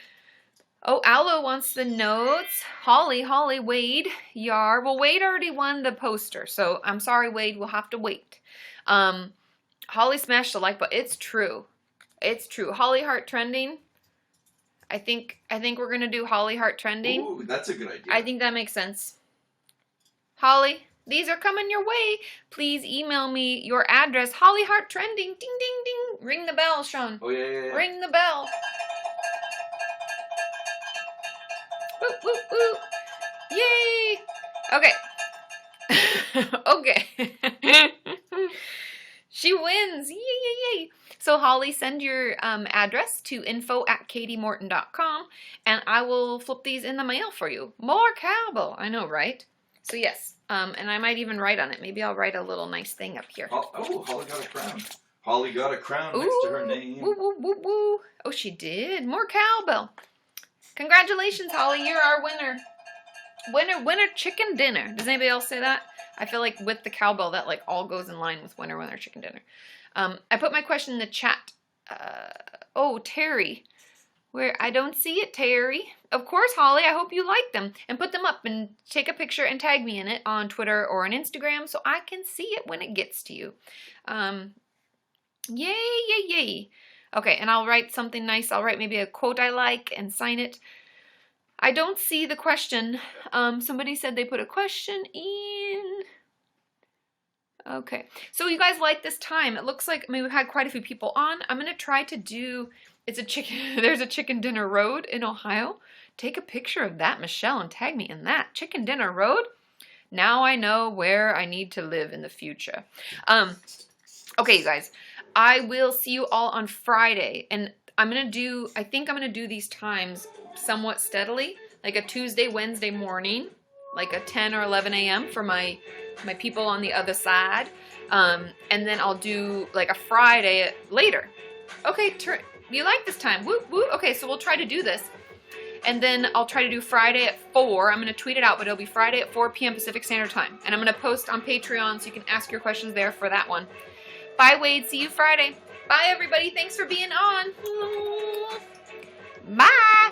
Speaker 1: Oh, Aloe wants the notes. Holly, Wade, Yar. Well, Wade already won the poster, so I'm sorry, Wade. We'll have to wait. Holly smashed the like button. It's true. It's true. Holly Heart Trending. I think we're going to do Holly Heart Trending.
Speaker 3: Ooh, that's a good idea.
Speaker 1: I think that makes sense. Holly, these are coming your way. Please email me your address. Holly Heart Trending. Ding, ding, ding. Ring the bell, Sean.
Speaker 3: Oh, yeah.
Speaker 1: Ring the bell. Woo, woo, woo. Yay. Okay. Okay. She wins. Yay, yay, yay. So, Holly, send your address to info@katiemorton.com, and I will flip these in the mail for you. More cowbell. I know, right? So, yes. And I might even write on it. Maybe I'll write a little nice thing up here.
Speaker 3: Oh, Holly got a crown. Holly got a crown next to her name.
Speaker 1: Woo, woo, woo, woo. Oh, she did. More cowbell. Congratulations, Holly. You're our winner. Winner chicken dinner. Does anybody else say that? I feel like with the cowbell, that like all goes in line with winner chicken dinner. I put my question in the chat. Oh, Terry. Where I don't see it, Terry. Of course, Holly. I hope you like them. And put them up and take a picture and tag me in it on Twitter or on Instagram so I can see it when it gets to you. Yay, yay, yay. Okay, and I'll write something nice. I'll write maybe a quote I like and sign it. I don't see the question. Somebody said they put a question in. Okay, so you guys like this time. It looks like, I mean, we've had quite a few people on. I'm going to try to do, there's a chicken dinner road in Ohio. Take a picture of that, Michelle, and tag me in that. Chicken dinner road. Now I know where I need to live in the future. Okay, you guys, I will see you all on Friday, and I think I'm going to do these times somewhat steadily, like a Tuesday, Wednesday morning, like a 10 or 11 a.m. for my people on the other side, and then I'll do like a Friday later. Okay, you like this time? Woo, woo. Okay, so we'll try to do this, and then I'll try to do Friday at 4. I'm going to tweet it out, but it'll be Friday at 4 p.m. Pacific Standard Time, and I'm going to post on Patreon so you can ask your questions there for that one. Bye, Wade. See you Friday. Bye, everybody. Thanks for being on. Bye.